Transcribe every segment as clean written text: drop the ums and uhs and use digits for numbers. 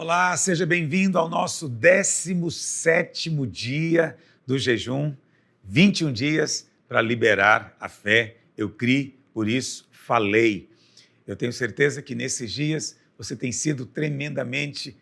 Olá, seja bem-vindo ao nosso 17º dia do jejum, 21 dias para liberar a fé. Eu criei, por isso falei. Eu tenho certeza que nesses dias você tem sido tremendamente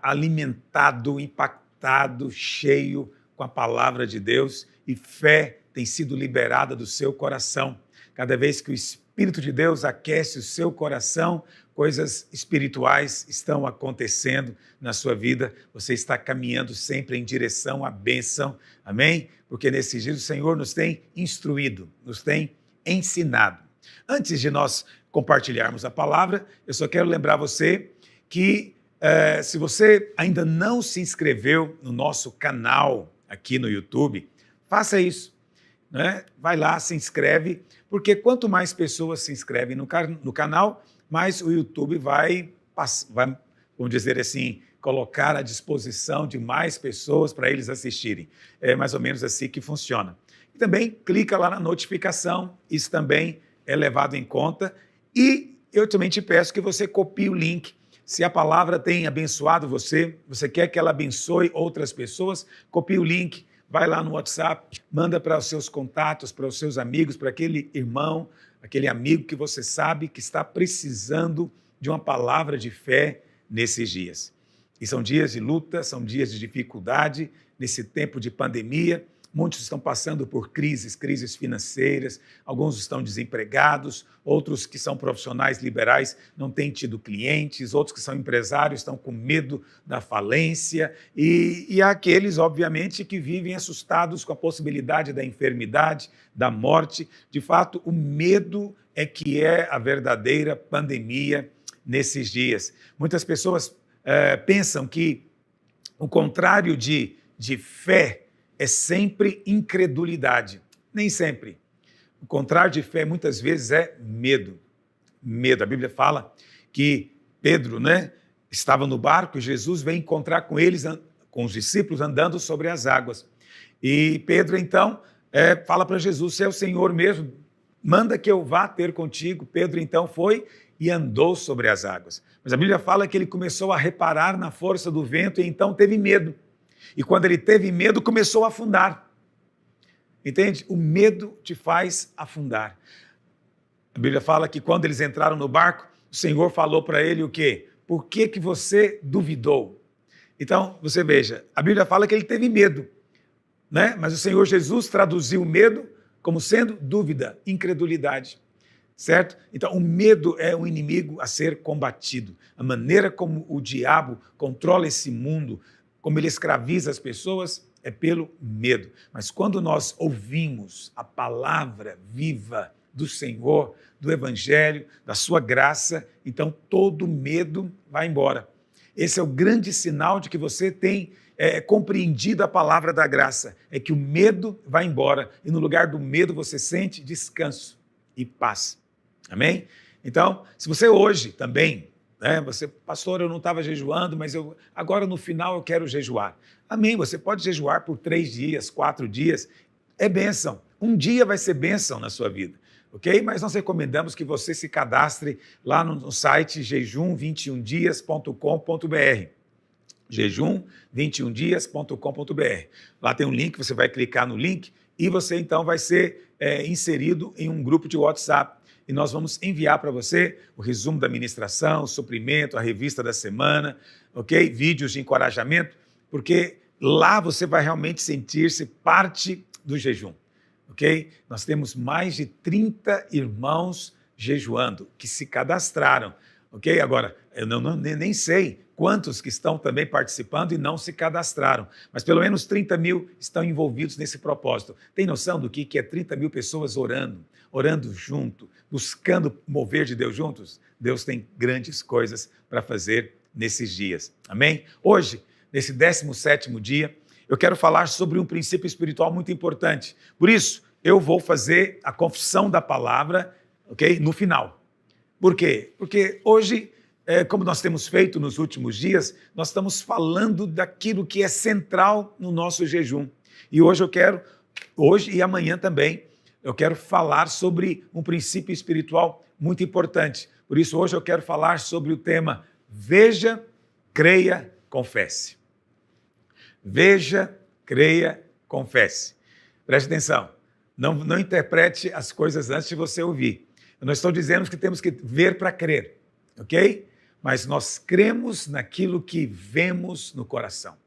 alimentado, impactado, cheio com a palavra de Deus e fé tem sido liberada do seu coração. Cada vez que o Espírito de Deus aquece o seu coração, coisas espirituais estão acontecendo na sua vida, você está caminhando sempre em direção à bênção, amém? Porque nesses dias o Senhor nos tem instruído, nos tem ensinado. Antes de nós compartilharmos a palavra, eu só quero lembrar você que se você ainda não se inscreveu no nosso canal aqui no YouTube, faça isso, né? Vai lá, se inscreve, porque quanto mais pessoas se inscrevem no canal, mais o YouTube vai, vamos dizer assim, colocar à disposição de mais pessoas para eles assistirem. É mais ou menos assim que funciona. E também clica lá na notificação, isso também é levado em conta. E eu também te peço que você copie o link. Se a palavra tem abençoado você quer que ela abençoe outras pessoas, copie o link, vai lá no WhatsApp, manda para os seus contatos, para os seus amigos, para aquele irmão, aquele amigo que você sabe que está precisando de uma palavra de fé nesses dias. E são dias de luta, são dias de dificuldade, nesse tempo de pandemia. Muitos estão passando por crises financeiras, alguns estão desempregados, outros que são profissionais liberais não têm tido clientes, outros que são empresários estão com medo da falência e há aqueles, obviamente, que vivem assustados com a possibilidade da enfermidade, da morte. De fato, o medo é que é a verdadeira pandemia nesses dias. Muitas pessoas pensam que o contrário de fé é sempre incredulidade. Nem sempre. O contrário de fé, muitas vezes, é medo. Medo. A Bíblia fala que Pedro, estava no barco e Jesus veio encontrar com eles, com os discípulos, andando sobre as águas. E Pedro, então, fala para Jesus, se é o Senhor mesmo, manda que eu vá ter contigo. Pedro, então, foi e andou sobre as águas. Mas a Bíblia fala que ele começou a reparar na força do vento e então teve medo. E quando ele teve medo, começou a afundar. Entende? O medo te faz afundar. A Bíblia fala que quando eles entraram no barco, o Senhor falou para ele o quê? Por que você duvidou? Então, você veja, a Bíblia fala que ele teve medo, mas o Senhor Jesus traduziu o medo como sendo dúvida, incredulidade. Certo? Então, o medo é um inimigo a ser combatido. A maneira como o diabo controla esse mundo, como ele escraviza as pessoas, é pelo medo. Mas quando nós ouvimos a palavra viva do Senhor, do Evangelho, da sua graça, então todo medo vai embora. Esse é o grande sinal de que você tem compreendido a palavra da graça, é que o medo vai embora e no lugar do medo você sente descanso e paz. Amém? Então, se você hoje também, você, pastor, eu não estava jejuando, mas agora no final eu quero jejuar. Amém, você pode jejuar por 3 dias, 4 dias, é bênção. Um dia vai ser bênção na sua vida, ok? Mas nós recomendamos que você se cadastre lá no site jejum21dias.com.br. jejum21dias.com.br. Lá tem um link, você vai clicar no link e você então vai ser inserido em um grupo de WhatsApp. E nós vamos enviar para você o resumo da ministração, o suprimento, a revista da semana, ok? Vídeos de encorajamento, porque lá você vai realmente sentir-se parte do jejum, ok? Nós temos mais de 30 irmãos jejuando, que se cadastraram, ok? Agora, eu nem sei quantos que estão também participando e não se cadastraram, mas pelo menos 30 mil estão envolvidos nesse propósito. Tem noção do que é 30 mil pessoas orando junto, buscando mover de Deus juntos? Deus tem grandes coisas para fazer nesses dias. Amém? Hoje, nesse 17º dia, eu quero falar sobre um princípio espiritual muito importante. Por isso, eu vou fazer a confissão da palavra, ok? No final. Por quê? Porque hoje, como nós temos feito nos últimos dias, nós estamos falando daquilo que é central no nosso jejum. E hoje hoje e amanhã também, eu quero falar sobre um princípio espiritual muito importante. Por isso, hoje eu quero falar sobre o tema Veja creia, confesse. Veja, creia, confesse. Preste atenção, não interprete as coisas antes de você ouvir. Eu não estou dizendo que temos que ver para crer, ok? Mas nós cremos naquilo que vemos no coração,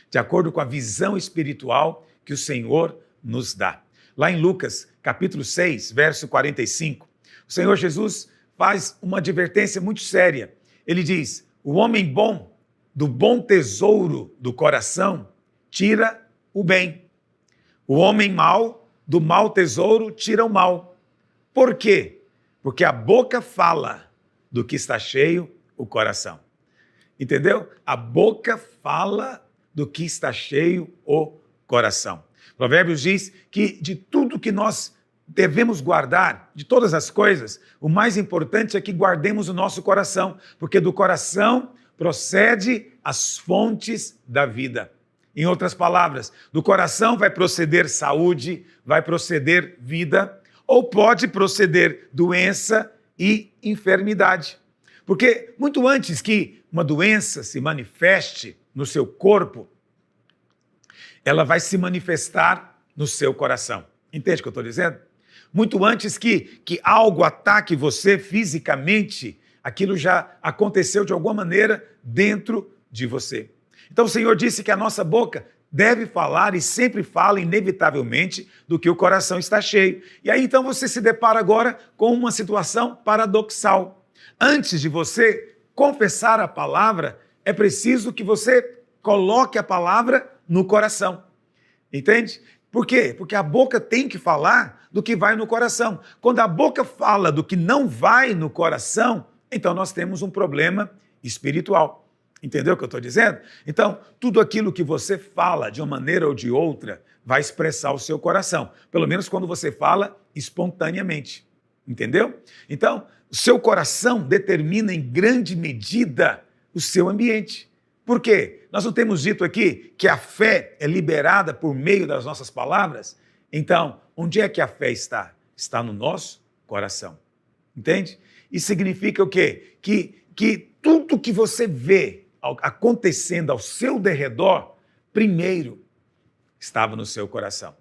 de acordo com a visão espiritual que o Senhor nos dá. Lá em Lucas, capítulo 6, verso 45, o Senhor Jesus faz uma advertência muito séria. Ele diz: o homem bom, do bom tesouro do coração, tira o bem. O homem mau, do mau tesouro, tira o mal. Por quê? Porque a boca fala do que está cheio o coração. Entendeu? A boca fala do que está cheio o coração. Provérbios diz que de tudo que nós devemos guardar, de todas as coisas, o mais importante é que guardemos o nosso coração, porque do coração procede as fontes da vida. Em outras palavras, do coração vai proceder saúde, vai proceder vida, ou pode proceder doença e enfermidade. Porque muito antes que uma doença se manifeste no seu corpo, ela vai se manifestar no seu coração. Entende o que eu estou dizendo? Muito antes que algo ataque você fisicamente, aquilo já aconteceu de alguma maneira dentro de você. Então o Senhor disse que a nossa boca deve falar e sempre fala inevitavelmente do que o coração está cheio. E aí então você se depara agora com uma situação paradoxal. Antes de você confessar a palavra, é preciso que você coloque a palavra no coração. Entende? Por quê? Porque a boca tem que falar do que vai no coração. Quando a boca fala do que não vai no coração, então nós temos um problema espiritual. Entendeu o que eu estou dizendo? Então, tudo aquilo que você fala de uma maneira ou de outra vai expressar o seu coração. Pelo menos quando você fala espontaneamente. Entendeu? Então, o seu coração determina em grande medida o seu ambiente. Por quê? Nós não temos dito aqui que a fé é liberada por meio das nossas palavras? Então, onde é que a fé está? Está no nosso coração. Entende? Isso significa o quê? Que tudo que você vê acontecendo ao seu derredor, primeiro estava no seu coração.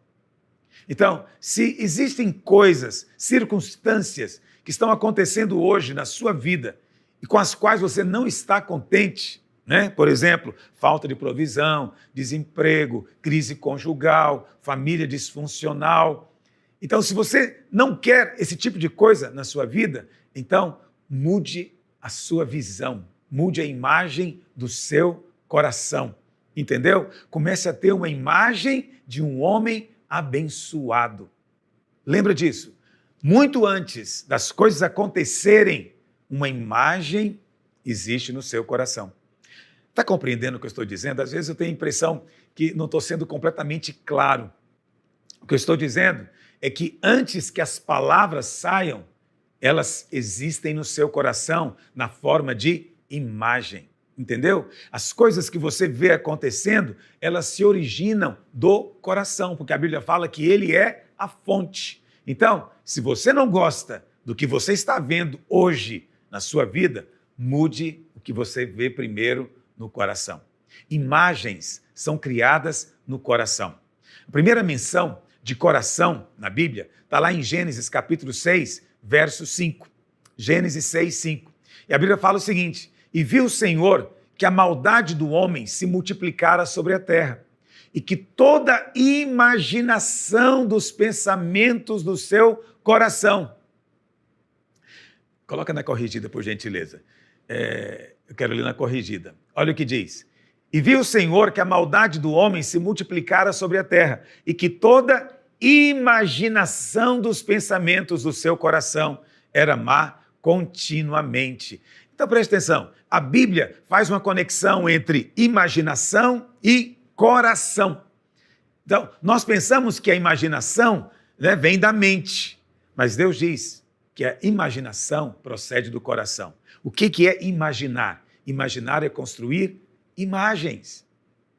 Então, se existem coisas, circunstâncias que estão acontecendo hoje na sua vida e com as quais você não está contente, né? Por exemplo, falta de provisão, desemprego, crise conjugal, família disfuncional. Então, se você não quer esse tipo de coisa na sua vida, então mude a sua visão, mude a imagem do seu coração, entendeu? Comece a ter uma imagem de um homem abençoado. Lembra disso? Muito antes das coisas acontecerem, uma imagem existe no seu coração. Está compreendendo o que eu estou dizendo? Às vezes eu tenho a impressão que não estou sendo completamente claro. O que eu estou dizendo é que antes que as palavras saiam, elas existem no seu coração na forma de imagem, entendeu? As coisas que você vê acontecendo, elas se originam do coração, porque a Bíblia fala que ele é a fonte. Então, se você não gosta do que você está vendo hoje na sua vida, mude o que você vê primeiro no coração. Imagens são criadas no coração. A primeira menção de coração na Bíblia está lá em Gênesis capítulo 6, verso 5. Gênesis 6, 5. E a Bíblia fala o seguinte: e viu o Senhor que a maldade do homem se multiplicara sobre a terra, e que toda imaginação dos pensamentos do seu coração. Coloca na corrigida, por gentileza. Eu quero ler na corrigida. Olha o que diz. E viu o Senhor que a maldade do homem se multiplicara sobre a terra, e que toda imaginação dos pensamentos do seu coração era má continuamente. Então preste atenção, a Bíblia faz uma conexão entre imaginação e coração. Então, nós pensamos que a imaginação, vem da mente, mas Deus diz que a imaginação procede do coração. O que é imaginar? Imaginar é construir imagens.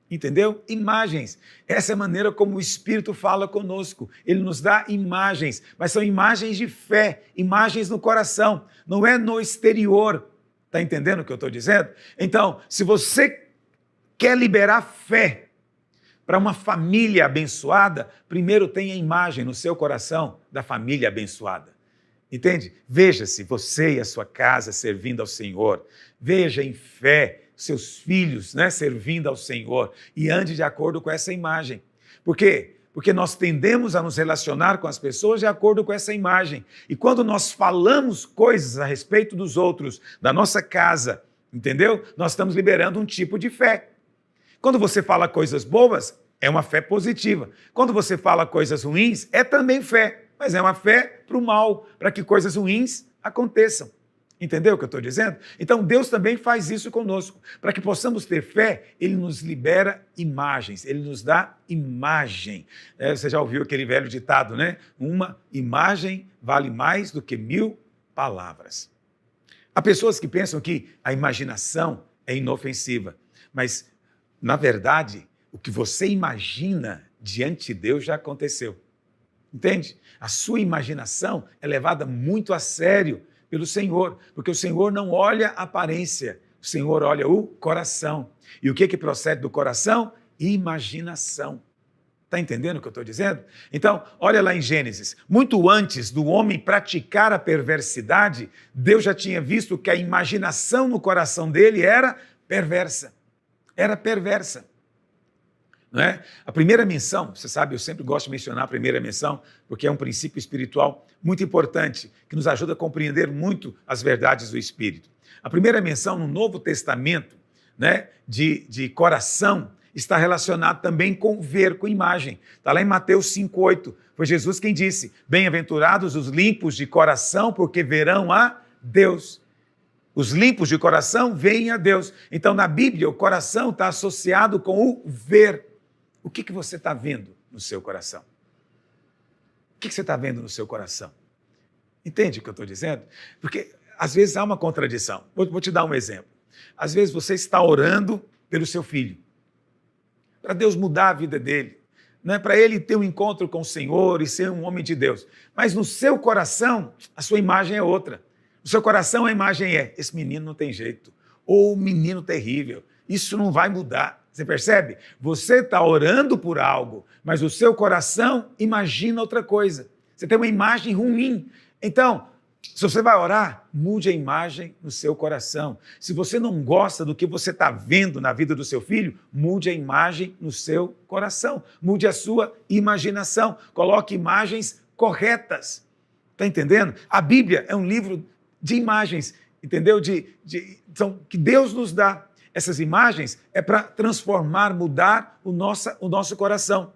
Entendeu? Imagens. Essa é a maneira como o Espírito fala conosco. Ele nos dá imagens, mas são imagens de fé, imagens no coração, não é no exterior. Está entendendo o que eu estou dizendo? Então, se você quer liberar fé para uma família abençoada, primeiro tenha a imagem no seu coração da família abençoada. Entende? Veja-se você e a sua casa servindo ao Senhor. Veja em fé seus filhos, né, servindo ao Senhor e ande de acordo com essa imagem. Por quê? Porque nós tendemos a nos relacionar com as pessoas de acordo com essa imagem. E quando nós falamos coisas a respeito dos outros, da nossa casa, entendeu? Nós estamos liberando um tipo de fé. Quando você fala coisas boas, é uma fé positiva. Quando você fala coisas ruins, é também fé, mas é uma fé para o mal, para que coisas ruins aconteçam. Entendeu o que eu estou dizendo? Então Deus também faz isso conosco. Para que possamos ter fé, Ele nos libera imagens, Ele nos dá imagem. Você já ouviu aquele velho ditado, né? Uma imagem vale mais do que 1000 palavras. Há pessoas que pensam que a imaginação é inofensiva, mas, na verdade, o que você imagina diante de Deus já aconteceu. Entende? A sua imaginação é levada muito a sério pelo Senhor, porque o Senhor não olha a aparência, o Senhor olha o coração. E o que procede do coração? Imaginação. Está entendendo o que eu estou dizendo? Então, olha lá em Gênesis. Muito antes do homem praticar a perversidade, Deus já tinha visto que a imaginação no coração dele era perversa. Era perversa. Não é? A primeira menção, você sabe, eu sempre gosto de mencionar a primeira menção, porque é um princípio espiritual muito importante, que nos ajuda a compreender muito as verdades do Espírito. A primeira menção no Novo Testamento, né, de coração, está relacionado também com ver, com imagem. Está lá em Mateus 5,8. Foi Jesus quem disse: bem-aventurados os limpos de coração, porque verão a Deus. Os limpos de coração veem a Deus. Então, na Bíblia, o coração está associado com o ver. O que você está vendo no seu coração? O que você está vendo no seu coração? Entende o que eu estou dizendo? Porque, às vezes, há uma contradição. Vou te dar um exemplo. Às vezes, você está orando pelo seu filho, para Deus mudar a vida dele, né? Para ele ter um encontro com o Senhor e ser um homem de Deus. Mas no seu coração, a sua imagem é outra. No seu coração, a imagem é: esse menino não tem jeito, ou menino terrível, isso não vai mudar. Você percebe? Você está orando por algo, mas o seu coração imagina outra coisa. Você tem uma imagem ruim. Então, se você vai orar, mude a imagem no seu coração. Se você não gosta do que você está vendo na vida do seu filho, mude a imagem no seu coração. Mude a sua imaginação. Coloque imagens corretas. Está entendendo? A Bíblia é um livro de imagens, entendeu? Que Deus nos dá. Essas imagens é para transformar, mudar o nosso coração.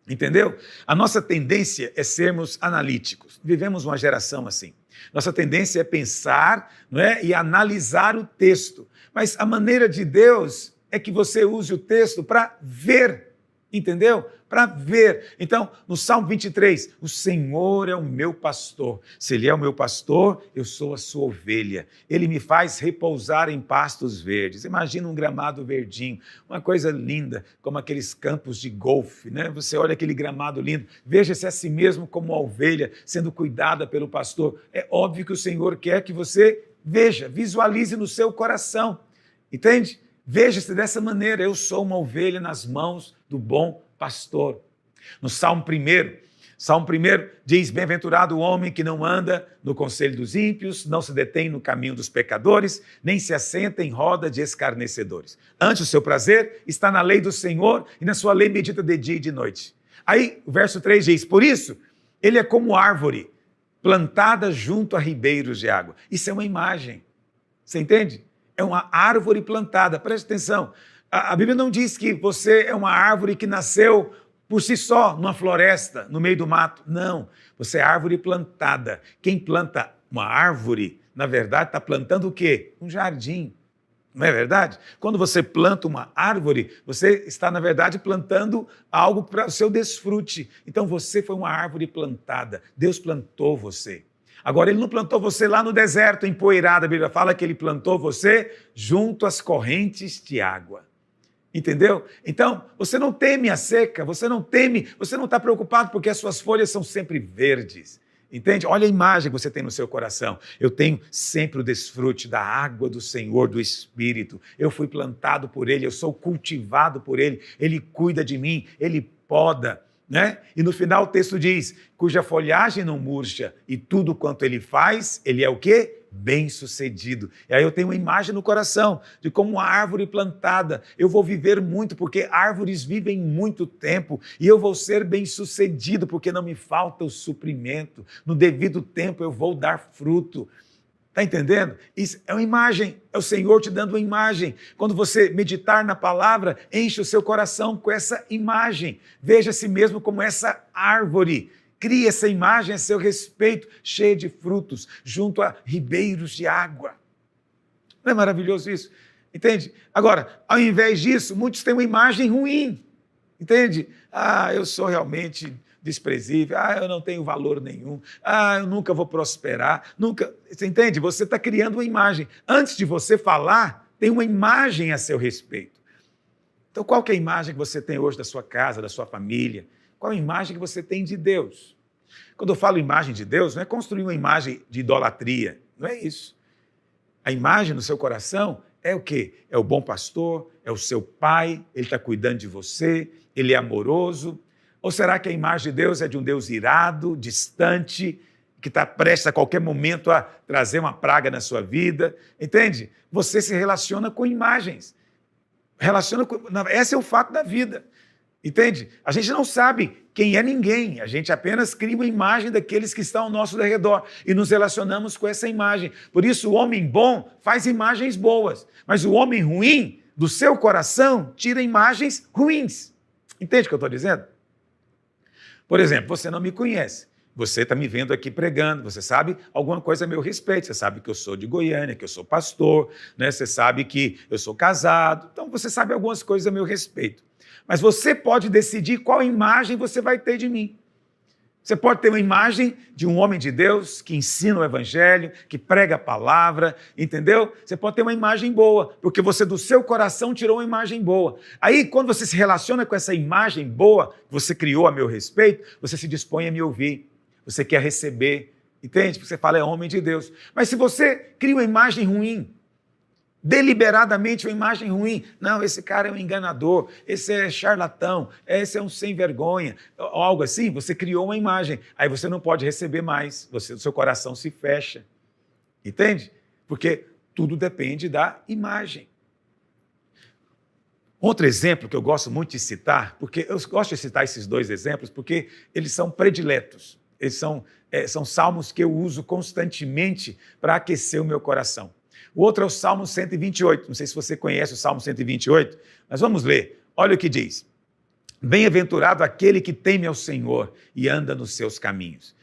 Entendeu? A nossa tendência é sermos analíticos. Vivemos uma geração assim. Nossa tendência é pensar, não é? E analisar o texto. Mas a maneira de Deus é que você use o texto para ver. Entendeu? Para ver. Então, no Salmo 23, o Senhor é o meu pastor. Se Ele é o meu pastor, eu sou a sua ovelha. Ele me faz repousar em pastos verdes. Imagina um gramado verdinho, uma coisa linda, como aqueles campos de golfe, né? Você olha aquele gramado lindo, veja-se a si mesmo como uma ovelha, sendo cuidada pelo pastor. É óbvio que o Senhor quer que você veja, visualize no seu coração. Entende? Veja-se dessa maneira: eu sou uma ovelha nas mãos do bom pastor. No Salmo 1 diz: bem-aventurado o homem que não anda no conselho dos ímpios, não se detém no caminho dos pecadores, nem se assenta em roda de escarnecedores. Antes, o seu prazer está na lei do Senhor, e na sua lei medita de dia e de noite. Aí, o verso 3 diz: por isso, ele é como árvore plantada junto a ribeiros de água. Isso é uma imagem. Você entende? É uma árvore plantada. Preste atenção. A Bíblia não diz que você é uma árvore que nasceu por si só, numa floresta, no meio do mato. Não. Você é árvore plantada. Quem planta uma árvore, na verdade, está plantando o quê? Um jardim. Não é verdade? Quando você planta uma árvore, você está, na verdade, plantando algo para o seu desfrute. Então, você foi uma árvore plantada. Deus plantou você. Agora, Ele não plantou você lá no deserto, empoeirado. A Bíblia fala que Ele plantou você junto às correntes de água. Entendeu? Então, você não teme a seca, você não está preocupado porque as suas folhas são sempre verdes. Entende? Olha a imagem que você tem no seu coração. Eu tenho sempre o desfrute da água do Senhor, do Espírito. Eu fui plantado por Ele, eu sou cultivado por Ele. Ele cuida de mim, Ele poda, né? E no final o texto diz, cuja folhagem não murcha e tudo quanto Ele faz, Ele é o quê? Bem-sucedido. E aí eu tenho uma imagem no coração de como uma árvore plantada. Eu vou viver muito porque árvores vivem muito tempo e eu vou ser bem-sucedido porque não me falta o suprimento. No devido tempo eu vou dar fruto. Está entendendo? Isso é uma imagem, é o Senhor te dando uma imagem. Quando você meditar na palavra, enche o seu coração com essa imagem. Veja a si mesmo como essa árvore. Crie essa imagem a seu respeito, cheia de frutos, junto a ribeiros de água. Não é maravilhoso isso? Entende? Agora, ao invés disso, muitos têm uma imagem ruim. Entende? Eu sou realmente desprezível. Eu não tenho valor nenhum. Eu nunca vou prosperar. Nunca. Você entende? Você está criando uma imagem. Antes de você falar, tem uma imagem a seu respeito. Então, qual que é a imagem que você tem hoje da sua casa, da sua família? Qual a imagem que você tem de Deus? Quando eu falo imagem de Deus, não é construir uma imagem de idolatria, não é isso. A imagem no seu coração é o quê? É o bom pastor, é o seu pai, ele está cuidando de você, ele é amoroso. Ou será que a imagem de Deus é de um Deus irado, distante, que está prestes a qualquer momento a trazer uma praga na sua vida? Entende? Você se relaciona com imagens. Esse é o fato da vida. Entende? A gente não sabe quem é ninguém, a gente apenas cria uma imagem daqueles que estão ao nosso redor e nos relacionamos com essa imagem. Por isso, o homem bom faz imagens boas, mas o homem ruim, do seu coração, tira imagens ruins. Entende o que eu estou dizendo? Por exemplo, você não me conhece, você está me vendo aqui pregando, você sabe alguma coisa a meu respeito, você sabe que eu sou de Goiânia, que eu sou pastor, né? Você sabe que eu sou casado, então você sabe algumas coisas a meu respeito. Mas você pode decidir qual imagem você vai ter de mim. Você pode ter uma imagem de um homem de Deus que ensina o evangelho, que prega a palavra, entendeu? Você pode ter uma imagem boa, porque você do seu coração tirou uma imagem boa. Aí, quando você se relaciona com essa imagem boa que você criou a meu respeito, você se dispõe a me ouvir, você quer receber, entende? Porque você fala, é homem de Deus. Mas se você cria uma imagem ruim, deliberadamente uma imagem ruim. Não, esse cara é um enganador, esse é charlatão, esse é um sem vergonha, algo assim, você criou uma imagem. Aí você não pode receber mais, o seu coração se fecha. Entende? Porque tudo depende da imagem. Outro exemplo que eu gosto muito de citar, porque eu gosto de citar esses dois exemplos, porque eles são prediletos. Eles são salmos que eu uso constantemente para aquecer o meu coração. O outro é o Salmo 128. Não sei se você conhece o Salmo 128, mas vamos ler. Olha o que diz. Bem-aventurado aquele que teme ao Senhor e anda nos seus caminhos.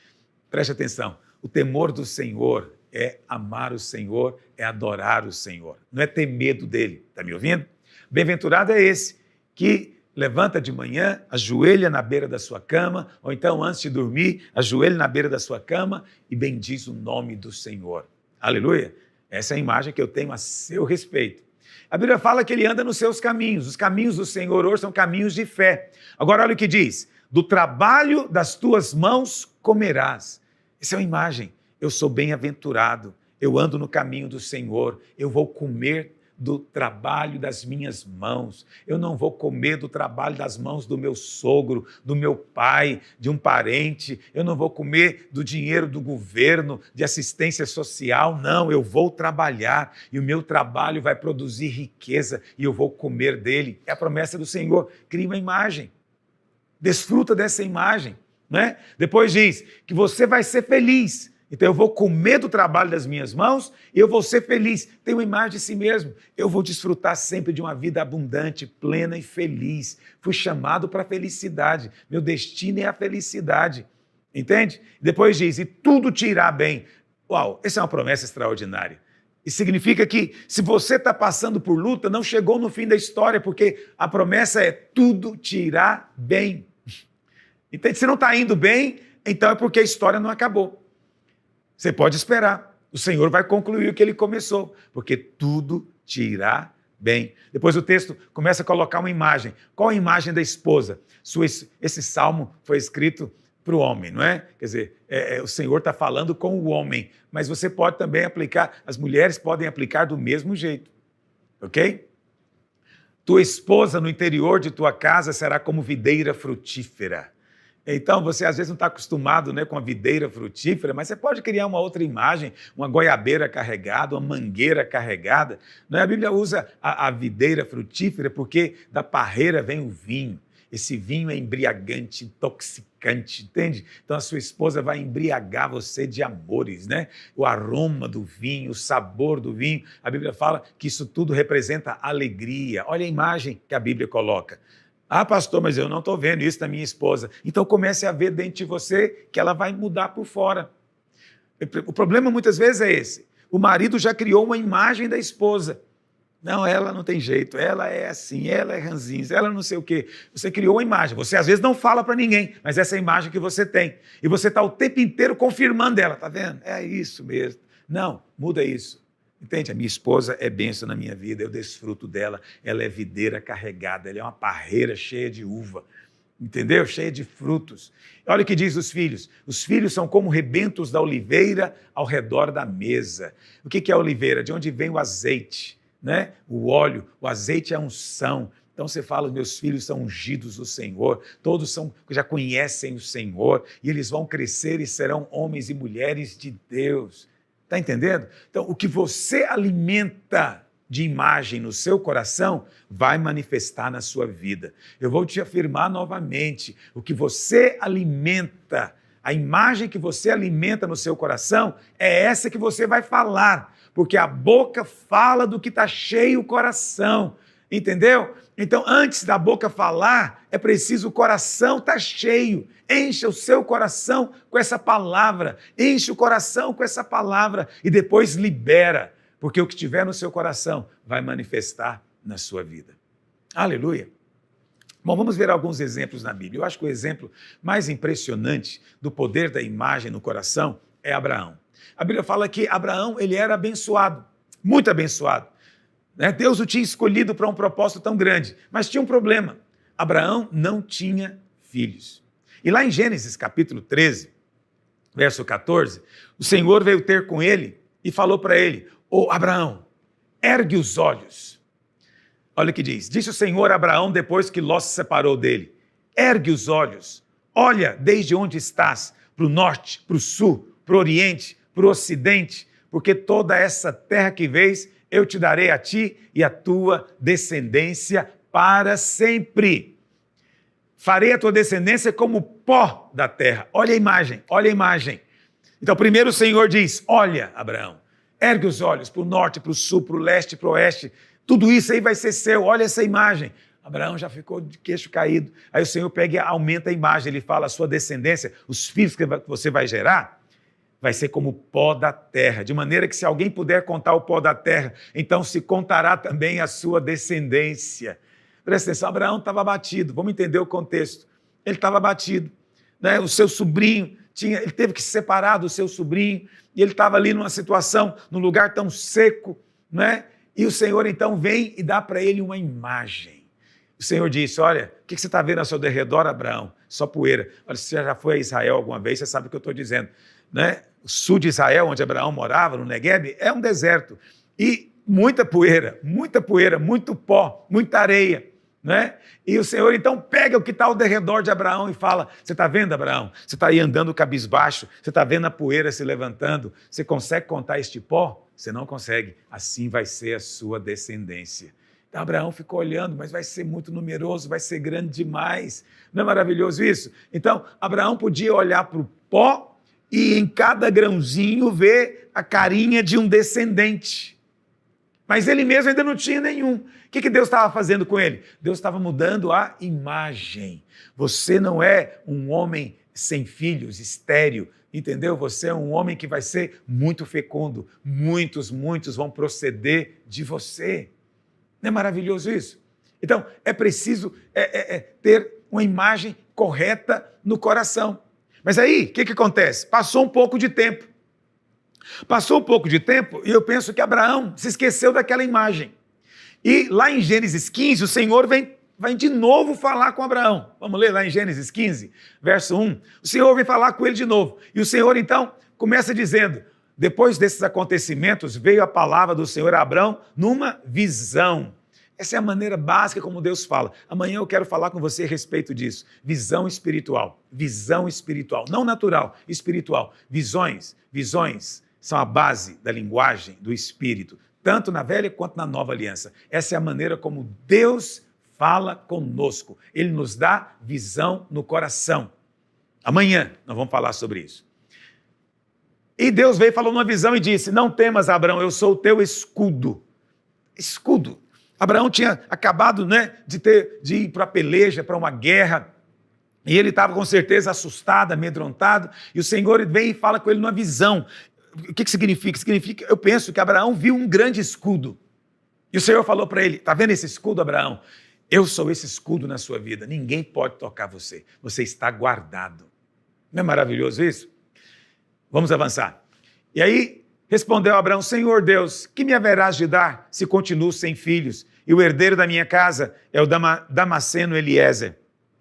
Preste atenção. O temor do Senhor é amar o Senhor, é adorar o Senhor. Não é ter medo dele. Está me ouvindo? Bem-aventurado é esse que levanta de manhã, ajoelha na beira da sua cama, ou então antes de dormir, ajoelha na beira da sua cama e bendiz o nome do Senhor. Aleluia! Essa é a imagem que eu tenho a seu respeito. A Bíblia fala que ele anda nos seus caminhos. Os caminhos do Senhor hoje são caminhos de fé. Agora olha o que diz. Do trabalho das tuas mãos comerás. Essa é uma imagem. Eu sou bem-aventurado. Eu ando no caminho do Senhor. Eu vou comer do trabalho das minhas mãos. Eu não vou comer do trabalho das mãos do meu sogro, do meu pai, de um parente. Eu não vou comer do dinheiro do governo, de assistência social. Não, eu vou trabalhar e o meu trabalho vai produzir riqueza e eu vou comer dele. É a promessa do Senhor. Cria uma imagem. Desfruta dessa imagem, né? Depois diz que você vai ser feliz. Então eu vou comer do trabalho das minhas mãos e eu vou ser feliz. Tem uma imagem de si mesmo. Eu vou desfrutar sempre de uma vida abundante, plena e feliz. Fui chamado para a felicidade. Meu destino é a felicidade. Entende? Depois diz, e tudo te irá bem. Uau, essa é uma promessa extraordinária. Isso significa que se você está passando por luta, não chegou no fim da história, porque a promessa é tudo te irá bem. Entende? Se não está indo bem, então é porque a história não acabou. Você pode esperar, o Senhor vai concluir o que ele começou, porque tudo te irá bem. Depois o texto começa a colocar uma imagem. Qual a imagem da esposa? Esse salmo foi escrito para o homem, não é? Quer dizer, o Senhor está falando com o homem, mas você pode também aplicar, as mulheres podem aplicar do mesmo jeito, ok? Tua esposa no interior de tua casa será como videira frutífera. Então, você às vezes não está acostumado, né, com a videira frutífera, mas você pode criar uma outra imagem, uma goiabeira carregada, uma mangueira carregada. Não é? A Bíblia usa a videira frutífera porque da parreira vem o vinho. Esse vinho é embriagante, intoxicante, entende? Então a sua esposa vai embriagar você de amores, né? O aroma do vinho, o sabor do vinho. A Bíblia fala que isso tudo representa alegria. Olha a imagem que a Bíblia coloca. Ah, pastor, mas eu não estou vendo isso na minha esposa. Então comece a ver dentro de você que ela vai mudar por fora. O problema muitas vezes é esse. O marido já criou uma imagem da esposa. Não, ela não tem jeito, ela é assim, ela é ranzinza, ela não sei o quê. Você criou uma imagem, você às vezes não fala para ninguém, mas essa é a imagem que você tem. E você está o tempo inteiro confirmando ela, tá vendo? É isso mesmo. Não, muda isso. Entende? A minha esposa é bênção na minha vida, eu desfruto dela, ela é videira carregada, ela é uma parreira cheia de uva, entendeu? Cheia de frutos. Olha o que diz os filhos são como rebentos da oliveira ao redor da mesa. O que é a oliveira? De onde vem o azeite? Né? O óleo, o azeite é a unção. Então você fala, meus filhos são ungidos do Senhor, todos já conhecem o Senhor, e eles vão crescer e serão homens e mulheres de Deus. Está entendendo? Então, o que você alimenta de imagem no seu coração vai manifestar na sua vida. Eu vou te afirmar novamente, o que você alimenta, a imagem que você alimenta no seu coração, é essa que você vai falar. Porque a boca fala do que está cheio o coração, entendeu? Então, antes da boca falar, é preciso o coração estar cheio. Encha o seu coração com essa palavra, enche o coração com essa palavra e depois libera, porque o que tiver no seu coração vai manifestar na sua vida. Aleluia! Bom, vamos ver alguns exemplos na Bíblia. Eu acho que o exemplo mais impressionante do poder da imagem no coração é Abraão. A Bíblia fala que Abraão, ele era abençoado, muito abençoado. Né? Deus o tinha escolhido para um propósito tão grande, mas tinha um problema. Abraão não tinha filhos. E lá em Gênesis capítulo 13, verso 14, o Senhor veio ter com ele e falou para ele, ô Abraão, ergue os olhos. Olha o que diz, disse o Senhor a Abraão depois que Ló se separou dele, ergue os olhos, olha desde onde estás, para o norte, para o sul, para o oriente, para o ocidente, porque toda essa terra que vês, eu te darei a ti e a tua descendência para sempre. Farei a tua descendência como pó da terra. Olha a imagem, olha a imagem. Então, primeiro o Senhor diz, olha, Abraão, ergue os olhos para o norte, para o sul, para o leste, para o oeste, tudo isso aí vai ser seu, olha essa imagem. Abraão já ficou de queixo caído. Aí o Senhor pega e aumenta a imagem, ele fala, a sua descendência, os filhos que você vai gerar, vai ser como o pó da terra, de maneira que se alguém puder contar o pó da terra, então se contará também a sua descendência. Presta atenção, Abraão estava abatido, vamos entender o contexto. Ele estava abatido, né? O seu sobrinho, ele teve que se separar do seu sobrinho, e ele estava ali numa situação, num lugar tão seco, né? E o Senhor então vem e dá para ele uma imagem. O Senhor disse, olha, o que você está vendo ao seu derredor, Abraão? Só poeira. Olha, se você já foi a Israel alguma vez, você sabe o que eu estou dizendo, né? O sul de Israel, onde Abraão morava, no Negueb, é um deserto. E muita poeira, muito pó, muita areia, né? E o Senhor então pega o que está ao derredor de Abraão e fala, você está vendo, Abraão? Você está aí andando cabisbaixo, você está vendo a poeira se levantando, você consegue contar este pó? Você não consegue. Assim vai ser a sua descendência. Então Abraão ficou olhando, mas vai ser muito numeroso, vai ser grande demais. Não é maravilhoso isso? Então Abraão podia olhar para o pó e em cada grãozinho ver a carinha de um descendente. Mas ele mesmo ainda não tinha nenhum. O que Deus estava fazendo com ele? Deus estava mudando a imagem. Você não é um homem sem filhos, estéril, entendeu? Você é um homem que vai ser muito fecundo. Muitos vão proceder de você. Não é maravilhoso isso? Então, é preciso ter uma imagem correta no coração. Mas aí, o que acontece? Passou um pouco de tempo. E eu penso que Abraão se esqueceu daquela imagem. E lá em Gênesis 15, o Senhor vem vai de novo falar com Abraão. Vamos ler lá em Gênesis 15, verso 1. O Senhor vem falar com ele de novo. E o Senhor, então, começa dizendo, depois desses acontecimentos, veio a palavra do Senhor a Abraão numa visão. Essa é a maneira básica como Deus fala. Amanhã eu quero falar com você a respeito disso. Visão espiritual. Visão espiritual. Não natural, espiritual. Visões são a base da linguagem do Espírito, tanto na velha quanto na nova aliança. Essa é a maneira como Deus fala conosco. Ele nos dá visão no coração. Amanhã nós vamos falar sobre isso. E Deus veio e falou numa visão e disse, não temas, Abraão, eu sou o teu escudo. Escudo. Abraão tinha acabado, de ir para a peleja, para uma guerra, e ele estava com certeza assustado, amedrontado, e o Senhor vem e fala com ele numa visão. O que significa? Significa, eu penso que Abraão viu um grande escudo. E o Senhor falou para ele, está vendo esse escudo, Abraão? Eu sou esse escudo na sua vida, ninguém pode tocar você, você está guardado. Não é maravilhoso isso? Vamos avançar. E aí respondeu Abraão, Senhor Deus, que me haverás de dar se continuo sem filhos? E o herdeiro da minha casa é o Damasceno Eliezer.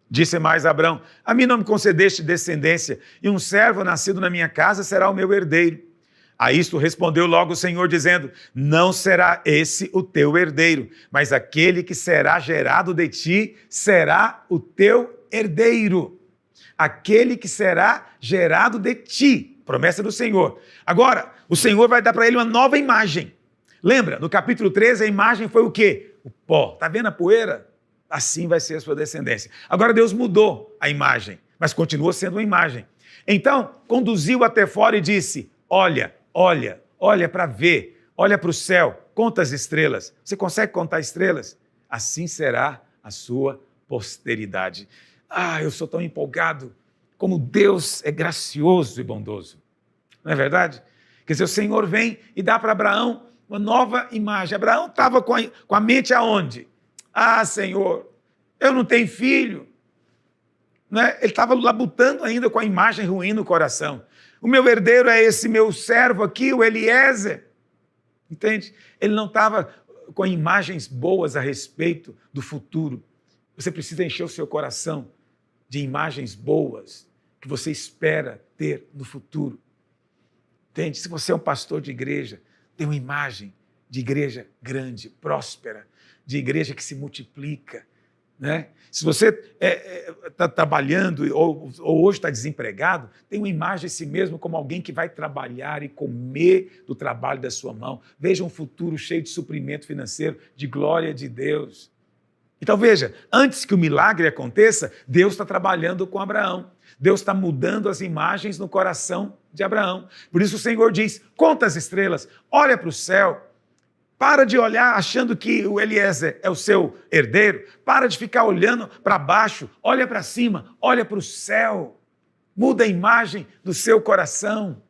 Disse mais Abraão, a mim não me concedeste descendência, e um servo nascido na minha casa será o meu herdeiro. A isto respondeu logo o Senhor, dizendo, não será esse o teu herdeiro, mas aquele que será gerado de ti será o teu herdeiro. Aquele que será gerado de ti, promessa do Senhor. Agora, o Senhor vai dar para ele uma nova imagem. Lembra, no capítulo 13, a imagem foi o quê? O pó. Está vendo a poeira? Assim vai ser a sua descendência. Agora Deus mudou a imagem, mas continua sendo uma imagem. Então, conduziu até fora e disse, olha para ver, olha para o céu, conta as estrelas. Você consegue contar estrelas? Assim será a sua posteridade. Eu sou tão empolgado, como Deus é gracioso e bondoso. Não é verdade? Quer dizer, o Senhor vem e dá para Abraão uma nova imagem. Abraão estava com a mente aonde? Senhor, eu não tenho filho. Né? Ele estava labutando ainda com a imagem ruim no coração. O meu herdeiro é esse meu servo aqui, o Eliezer. Entende? Ele não estava com imagens boas a respeito do futuro. Você precisa encher o seu coração de imagens boas que você espera ter no futuro. Entende? Se você é um pastor de igreja, tem uma imagem de igreja grande, próspera, de igreja que se multiplica. Né? Se você está trabalhando ou hoje está desempregado, tem uma imagem de si mesmo como alguém que vai trabalhar e comer do trabalho da sua mão. Veja um futuro cheio de suprimento financeiro, de glória de Deus. Então veja, antes que o milagre aconteça, Deus está trabalhando com Abraão. Deus está mudando as imagens no coração de Abraão. Por isso o Senhor diz, conta as estrelas, olha para o céu. Para de olhar achando que o Eliezer é o seu herdeiro. Para de ficar olhando para baixo. Olha para cima. Olha para o céu. Muda a imagem do seu coração.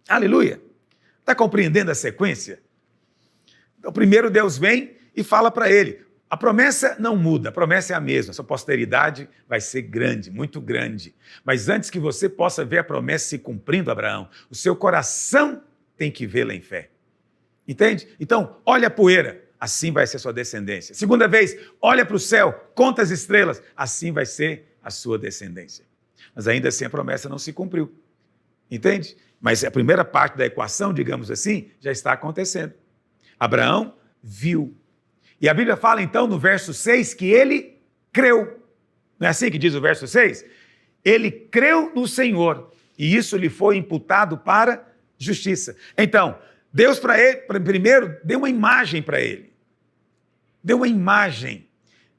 Aleluia. Está compreendendo a sequência? Então, primeiro Deus vem e fala para ele. A promessa não muda. A promessa é a mesma. Sua posteridade vai ser grande, muito grande. Mas antes que você possa ver a promessa se cumprindo, Abraão, o seu coração tem que vê-la em fé. Entende? Então, olha a poeira, assim vai ser a sua descendência. Segunda vez, olha para o céu, conta as estrelas, assim vai ser a sua descendência. Mas ainda assim a promessa não se cumpriu. Entende? Mas a primeira parte da equação, digamos assim, já está acontecendo. Abraão viu. E a Bíblia fala então no verso 6 que ele creu. Não é assim que diz o verso 6? Ele creu no Senhor e isso lhe foi imputado para justiça. Então, Deus para ele, primeiro, deu uma imagem para ele. Deu uma imagem.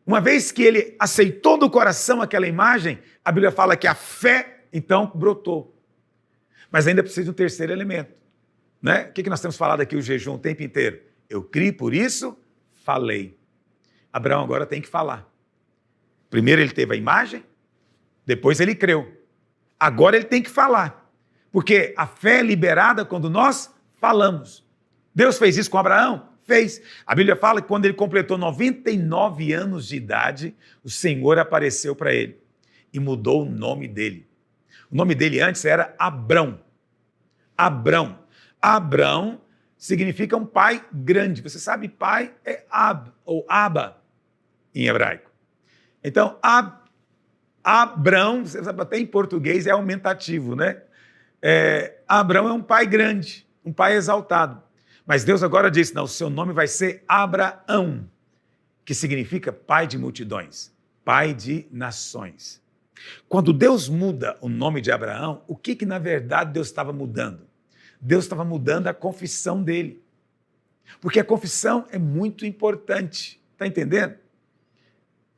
Uma vez que ele aceitou do coração aquela imagem, a Bíblia fala que a fé, então, brotou. Mas ainda precisa de um terceiro elemento. Né? O que nós temos falado aqui, o jejum, o tempo inteiro? Eu criei, por isso, falei. Abraão agora tem que falar. Primeiro ele teve a imagem, depois ele creu. Agora ele tem que falar. Porque a fé é liberada quando nós falamos. Deus fez isso com Abraão? Fez. A Bíblia fala que quando ele completou 99 anos de idade, o Senhor apareceu para ele e mudou o nome dele. O nome dele antes era Abrão. Abrão. Abrão significa um pai grande. Você sabe, pai é Ab, ou Aba. em hebraico. Então, Abrão, você sabe, até em português é aumentativo, né? Abrão é um pai grande, um pai exaltado. Mas Deus agora disse, não, o seu nome vai ser Abraão, que significa pai de multidões, pai de nações. Quando Deus muda o nome de Abraão, o que na verdade Deus estava mudando? Deus estava mudando a confissão dele. Porque a confissão é muito importante, está entendendo?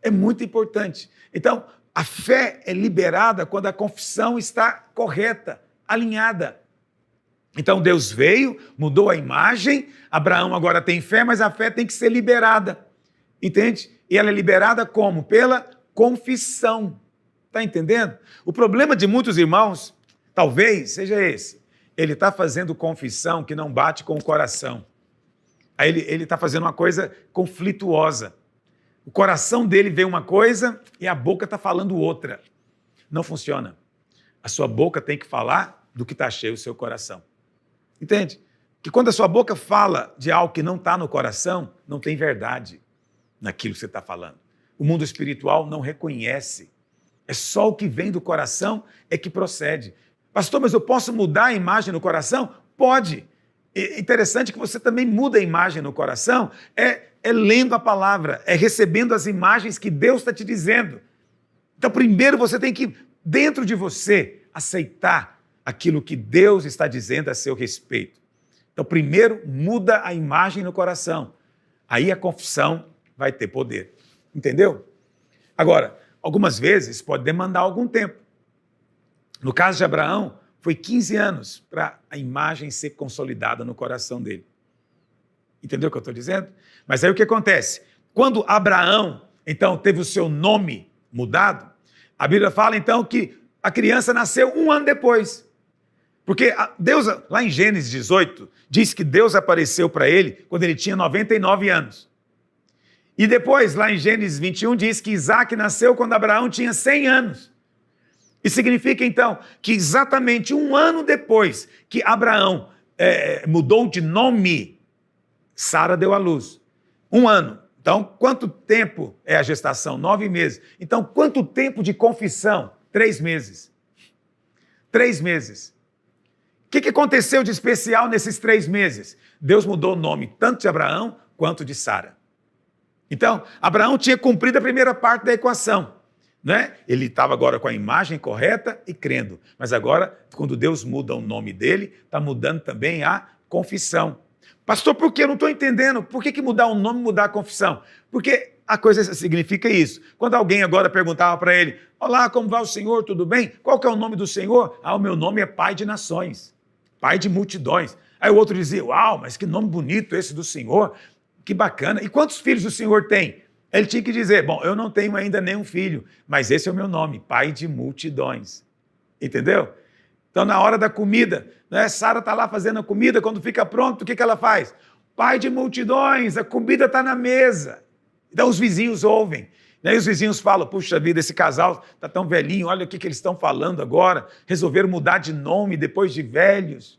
É muito importante. Então, a fé é liberada quando a confissão está correta, alinhada. Então Deus veio, mudou a imagem, Abraão agora tem fé, mas a fé tem que ser liberada, entende? E ela é liberada como? Pela confissão, está entendendo? O problema de muitos irmãos, talvez, seja esse, ele está fazendo confissão que não bate com o coração. Aí ele está fazendo uma coisa conflituosa. O coração dele vê uma coisa e a boca está falando outra. Não funciona. A sua boca tem que falar do que está cheio o seu coração. Entende? Que quando a sua boca fala de algo que não está no coração, não tem verdade naquilo que você está falando. O mundo espiritual não reconhece. É só o que vem do coração é que procede. Pastor, mas eu posso mudar a imagem no coração? Pode. É interessante que você também muda a imagem no coração, é lendo a palavra, é recebendo as imagens que Deus está te dizendo. Então, primeiro você tem que, dentro de você, aceitar aquilo que Deus está dizendo a seu respeito. Então, primeiro, muda a imagem no coração. Aí a confissão vai ter poder. Entendeu? Agora, algumas vezes pode demandar algum tempo. No caso de Abraão, foi 15 anos para a imagem ser consolidada no coração dele. Entendeu o que eu estou dizendo? Mas aí o que acontece? Quando Abraão, então, teve o seu nome mudado, a Bíblia fala, então, que a criança nasceu 1 ano depois. Porque Deus, lá em Gênesis 18, diz que Deus apareceu para ele quando ele tinha 99 anos. E depois, lá em Gênesis 21, diz que Isaac nasceu quando Abraão tinha 100 anos. Isso significa, então, que exatamente 1 ano depois que Abraão mudou de nome, Sara deu à luz. 1 ano. Então, quanto tempo é a gestação? 9 meses. Então, quanto tempo de confissão? 3 meses. 3 meses. O que aconteceu de especial nesses 3 meses? Deus mudou o nome tanto de Abraão quanto de Sara. Então, Abraão tinha cumprido a primeira parte da equação, né? Ele estava agora com a imagem correta e crendo. Mas agora, quando Deus muda o nome dele, está mudando também a confissão. Pastor, por que eu não estou entendendo? Por que mudar o nome, mudar a confissão? Porque a coisa significa isso. Quando alguém agora perguntava para ele, olá, como vai o Senhor, tudo bem? Qual que é o nome do Senhor? O meu nome é Pai de Nações, Pai de Multidões. Aí o outro dizia, uau, mas que nome bonito esse do Senhor, que bacana. E quantos filhos o Senhor tem? Ele tinha que dizer, bom, eu não tenho ainda nenhum filho, mas esse é o meu nome, Pai de Multidões. Entendeu? Então, na hora da comida, né, Sara está lá fazendo a comida, quando fica pronto, o que ela faz? Pai de multidões, a comida está na mesa. Então, os vizinhos ouvem. Né, e os vizinhos falam, puxa vida, esse casal está tão velhinho, olha o que eles estão falando agora, resolveram mudar de nome depois de velhos.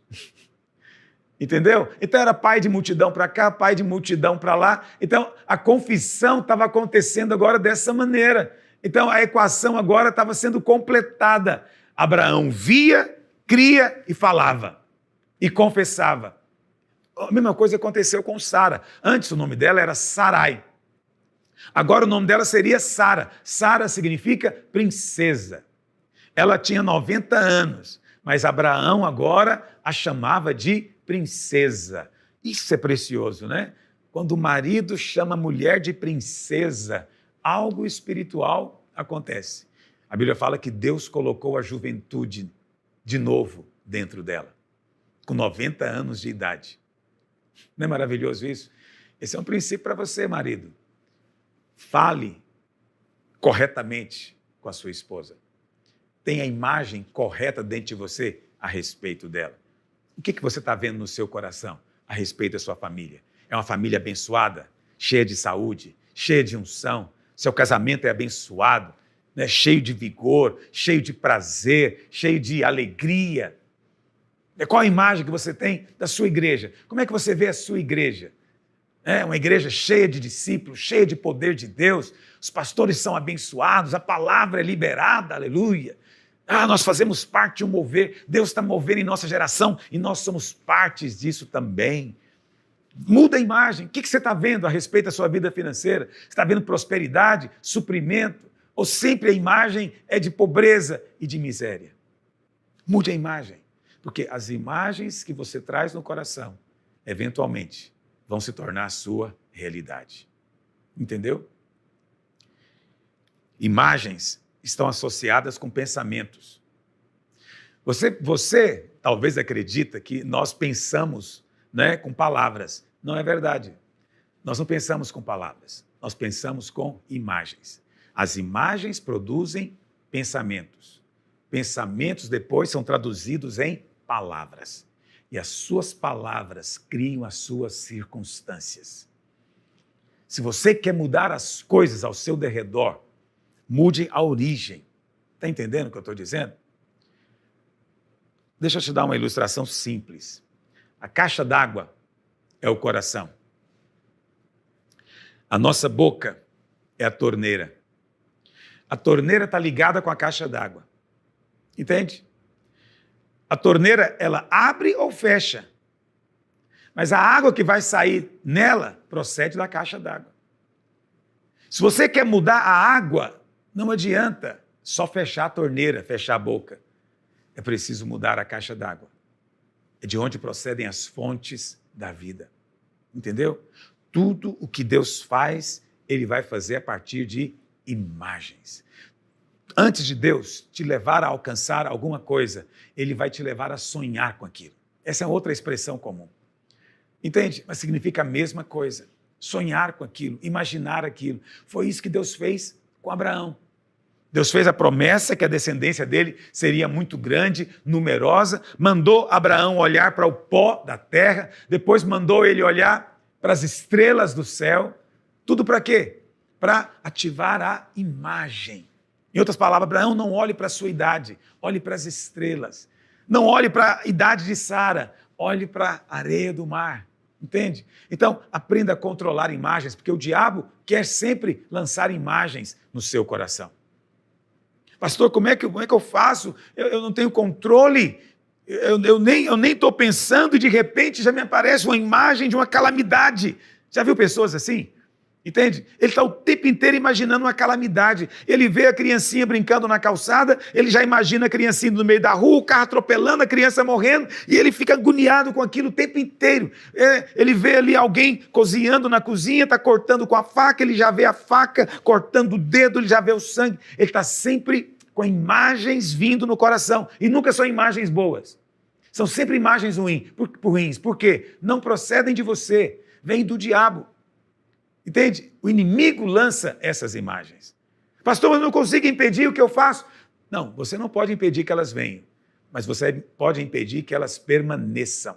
Entendeu? Então, era pai de multidão para cá, pai de multidão para lá. Então, a confissão estava acontecendo agora dessa maneira. Então, a equação agora estava sendo completada. Abraão via, cria e falava. E confessava. A mesma coisa aconteceu com Sara. Antes o nome dela era Sarai. Agora o nome dela seria Sara. Sara significa princesa. Ela tinha 90 anos, mas Abraão agora a chamava de princesa. Isso é precioso, né? Quando o marido chama a mulher de princesa, algo espiritual acontece. A Bíblia fala que Deus colocou a juventude de novo dentro dela, com 90 anos de idade. Não é maravilhoso isso? Esse é um princípio para você, marido. Fale corretamente com a sua esposa. Tenha a imagem correta dentro de você a respeito dela. O que você está vendo no seu coração a respeito da sua família? É uma família abençoada, cheia de saúde, cheia de unção. Seu casamento é abençoado, né? Cheio de vigor, cheio de prazer, cheio de alegria. Qual a imagem que você tem da sua igreja? Como é que você vê a sua igreja? É uma igreja cheia de discípulos, cheia de poder de Deus. Os pastores são abençoados, a palavra é liberada, aleluia. Nós fazemos parte de um mover. Deus está movendo em nossa geração e nós somos partes disso também. Muda a imagem. O que você está vendo a respeito da sua vida financeira? Você está vendo prosperidade, suprimento? Ou sempre a imagem é de pobreza e de miséria? Mude a imagem, porque as imagens que você traz no coração, eventualmente, vão se tornar a sua realidade. Entendeu? Imagens estão associadas com pensamentos. Você talvez acredita que nós pensamos, né, com palavras. Não é verdade. Nós não pensamos com palavras, nós pensamos com imagens. As imagens produzem pensamentos. Pensamentos depois são traduzidos em palavras. E as suas palavras criam as suas circunstâncias. Se você quer mudar as coisas ao seu derredor, mude a origem. Está entendendo o que eu estou dizendo? Deixa eu te dar uma ilustração simples. A caixa d'água é o coração. A nossa boca é a torneira. A torneira está ligada com a caixa d'água. Entende? A torneira, ela abre ou fecha. Mas a água que vai sair nela procede da caixa d'água. Se você quer mudar a água, não adianta só fechar a torneira, fechar a boca. É preciso mudar a caixa d'água. É de onde procedem as fontes da vida. Entendeu? Tudo o que Deus faz, Ele vai fazer a partir de imagens. Antes de Deus te levar a alcançar alguma coisa, Ele vai te levar a sonhar com aquilo. Essa é outra expressão comum. Entende? Mas significa a mesma coisa. Sonhar com aquilo, imaginar aquilo. Foi isso que Deus fez com Abraão. Deus fez a promessa que a descendência dele seria muito grande, numerosa, mandou Abraão olhar para o pó da terra, depois mandou ele olhar para as estrelas do céu. Tudo para quê? Para ativar a imagem. Em outras palavras, Abraão, não olhe para a sua idade, olhe para as estrelas. Não olhe para a idade de Sara, olhe para a areia do mar. Entende? Então, aprenda a controlar imagens, porque o diabo quer sempre lançar imagens no seu coração. Pastor, como é que eu faço? Eu não tenho controle, eu nem estou pensando e de repente já me aparece uma imagem de uma calamidade. Já viu pessoas assim? Entende? Ele está o tempo inteiro imaginando uma calamidade. Ele vê a criancinha brincando na calçada, ele já imagina a criancinha no meio da rua, o carro atropelando, a criança morrendo, e ele fica agoniado com aquilo o tempo inteiro. Ele vê ali alguém cozinhando na cozinha, está cortando com a faca, ele já vê a faca cortando o dedo, ele já vê o sangue. Ele está sempre com imagens vindo no coração, e nunca são imagens boas. São sempre imagens ruins. Por quê? Não procedem de você, vêm do diabo. Entende? O inimigo lança essas imagens. Pastor, eu não consigo impedir o que eu faço. Não, você não pode impedir que elas venham, mas você pode impedir que elas permaneçam.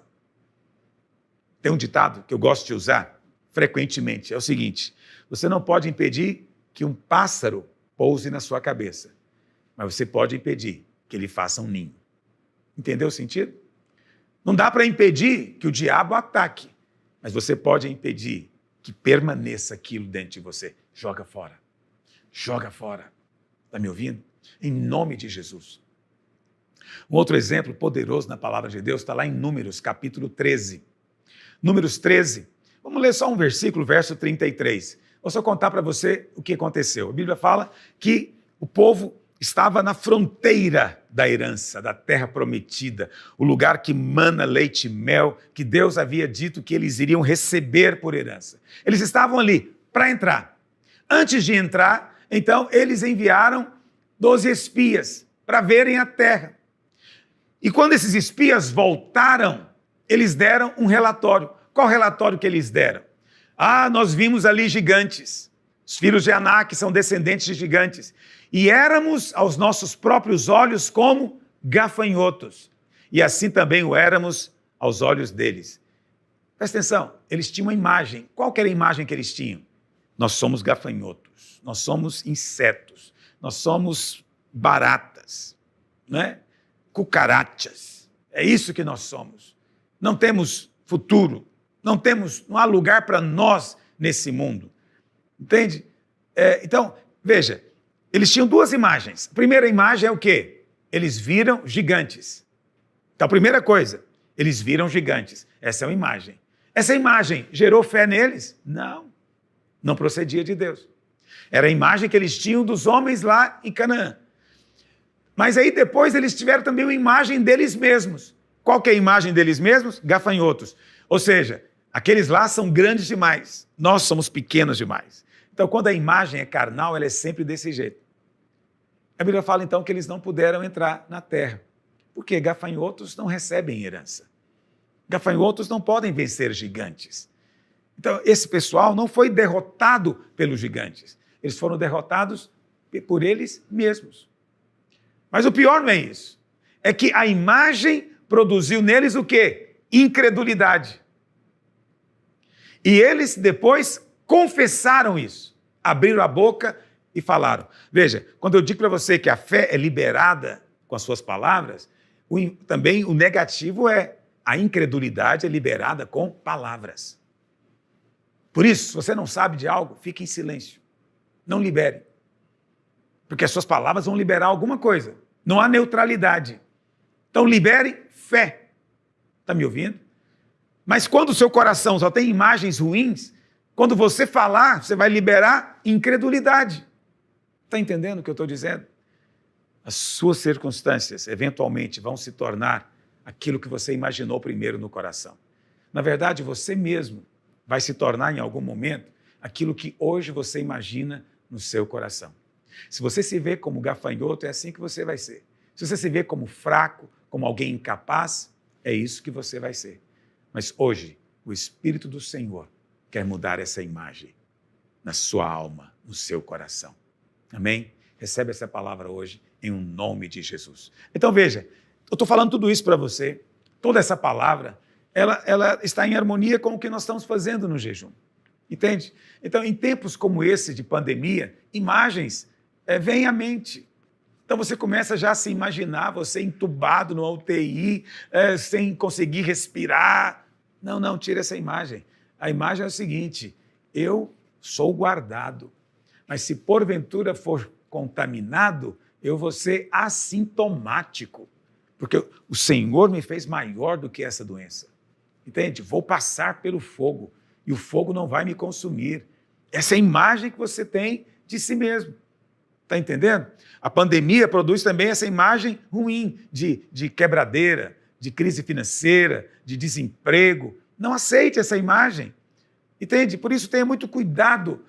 Tem um ditado que eu gosto de usar frequentemente, é o seguinte: você não pode impedir que um pássaro pouse na sua cabeça, mas você pode impedir que ele faça um ninho. Entendeu o sentido? Não dá para impedir que o diabo ataque, mas você pode impedir que permaneça aquilo dentro de você. Joga fora. Joga fora. Está me ouvindo? Em nome de Jesus. Um outro exemplo poderoso na palavra de Deus está lá em Números, capítulo 13. Números 13. Vamos ler só um versículo, verso 33. Vou só contar para você o que aconteceu. A Bíblia fala que o povo estava na fronteira da herança, da terra prometida, o lugar que mana leite e mel, que Deus havia dito que eles iriam receber por herança. Eles estavam ali para entrar. Antes de entrar, então, eles enviaram 12 espias para verem a terra. E quando esses espias voltaram, eles deram um relatório. Qual relatório que eles deram? Nós vimos ali gigantes. Os filhos de Anak são descendentes de gigantes. E éramos aos nossos próprios olhos como gafanhotos. E assim também o éramos aos olhos deles. Presta atenção, eles tinham uma imagem. Qual que era a imagem que eles tinham? Nós somos gafanhotos, nós somos insetos, nós somos baratas, né? Cucarachas. É isso que nós somos. Não temos futuro, não há lugar para nós nesse mundo. Entende? Então, veja, eles tinham duas imagens. A primeira imagem é o quê? Eles viram gigantes. Então, a primeira coisa, eles viram gigantes. Essa é uma imagem. Essa imagem gerou fé neles? Não. Não procedia de Deus. Era a imagem que eles tinham dos homens lá em Canaã. Mas aí depois eles tiveram também uma imagem deles mesmos. Qual que é a imagem deles mesmos? Gafanhotos. Ou seja, aqueles lá são grandes demais. Nós somos pequenos demais. Então, quando a imagem é carnal, ela é sempre desse jeito. A Bíblia fala então que eles não puderam entrar na terra. Porque gafanhotos não recebem herança. Gafanhotos não podem vencer gigantes. Então, esse pessoal não foi derrotado pelos gigantes. Eles foram derrotados por eles mesmos. Mas o pior não é isso. É que a imagem produziu neles o quê? Incredulidade. E eles depois confessaram isso. Abriram a boca e falaram. Veja, quando eu digo para você que a fé é liberada com as suas palavras, também o negativo é a incredulidade é liberada com palavras. Por isso, se você não sabe de algo, fique em silêncio. Não libere. Porque as suas palavras vão liberar alguma coisa. Não há neutralidade. Então, libere fé. Está me ouvindo? Mas quando o seu coração só tem imagens ruins, quando você falar, você vai liberar incredulidade. Está entendendo o que eu estou dizendo? As suas circunstâncias, eventualmente, vão se tornar aquilo que você imaginou primeiro no coração. Na verdade, você mesmo vai se tornar, em algum momento, aquilo que hoje você imagina no seu coração. Se você se vê como gafanhoto, é assim que você vai ser. Se você se vê como fraco, como alguém incapaz, é isso que você vai ser. Mas hoje, o Espírito do Senhor quer mudar essa imagem na sua alma, no seu coração. Amém? Recebe essa palavra hoje em um nome de Jesus. Então veja, eu estou falando tudo isso para você. Toda essa palavra, ela está em harmonia com o que nós estamos fazendo no jejum. Entende? Então, em tempos como esse de pandemia, imagens vêm à mente. Então você começa já a se imaginar, você entubado no UTI, sem conseguir respirar. Não, tira essa imagem. A imagem é o seguinte, eu sou guardado, mas se porventura for contaminado, eu vou ser assintomático, porque o Senhor me fez maior do que essa doença. Entende? Vou passar pelo fogo e o fogo não vai me consumir. Essa é a imagem que você tem de si mesmo. Está entendendo? A pandemia produz também essa imagem ruim de quebradeira, de crise financeira, de desemprego. Não aceite essa imagem. Entende? Por isso tenha muito cuidado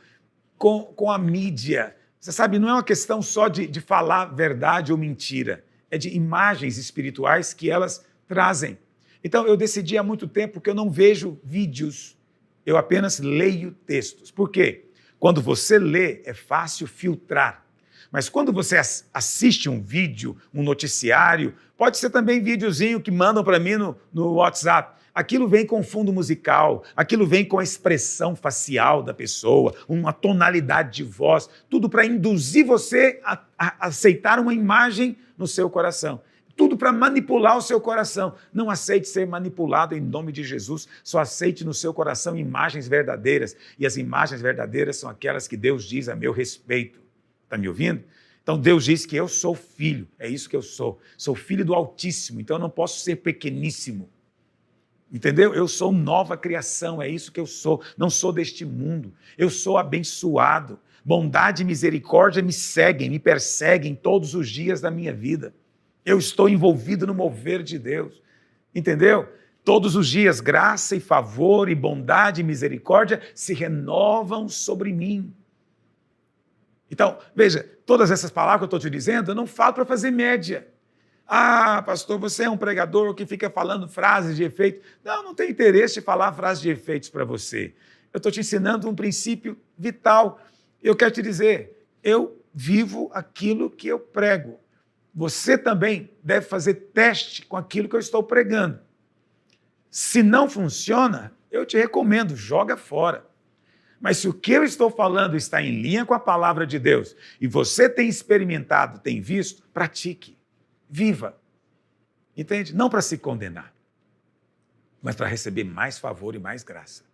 com a mídia. Você sabe, não é uma questão só de falar verdade ou mentira. É de imagens espirituais que elas trazem. Então, eu decidi há muito tempo que eu não vejo vídeos, eu apenas leio textos. Por quê? Quando você lê, é fácil filtrar. Mas quando você assiste um vídeo, um noticiário, pode ser também videozinho que mandam para mim no WhatsApp. Aquilo vem com fundo musical, aquilo vem com a expressão facial da pessoa, uma tonalidade de voz, tudo para induzir você a aceitar uma imagem no seu coração. Tudo para manipular o seu coração. Não aceite ser manipulado em nome de Jesus, só aceite no seu coração imagens verdadeiras. E as imagens verdadeiras são aquelas que Deus diz a meu respeito. Está me ouvindo? Então Deus diz que eu sou filho, é isso que eu sou. Sou filho do Altíssimo, então eu não posso ser pequeníssimo. Entendeu? Eu sou nova criação, é isso que eu sou. Não sou deste mundo, eu sou abençoado. Bondade e misericórdia me seguem, me perseguem todos os dias da minha vida. Eu estou envolvido no mover de Deus. Entendeu? Todos os dias, graça e favor e bondade e misericórdia se renovam sobre mim. Então, veja, todas essas palavras que eu estou te dizendo, eu não falo para fazer média. Ah, pastor, você é um pregador que fica falando frases de efeito. Não tenho interesse de falar frases de efeitos para você. Eu estou te ensinando um princípio vital. Eu quero te dizer, eu vivo aquilo que eu prego. Você também deve fazer teste com aquilo que eu estou pregando. Se não funciona, eu te recomendo, joga fora. Mas se o que eu estou falando está em linha com a palavra de Deus e você tem experimentado, tem visto, pratique, viva. Entende? Não para se condenar. mas para receber mais favor e mais graça.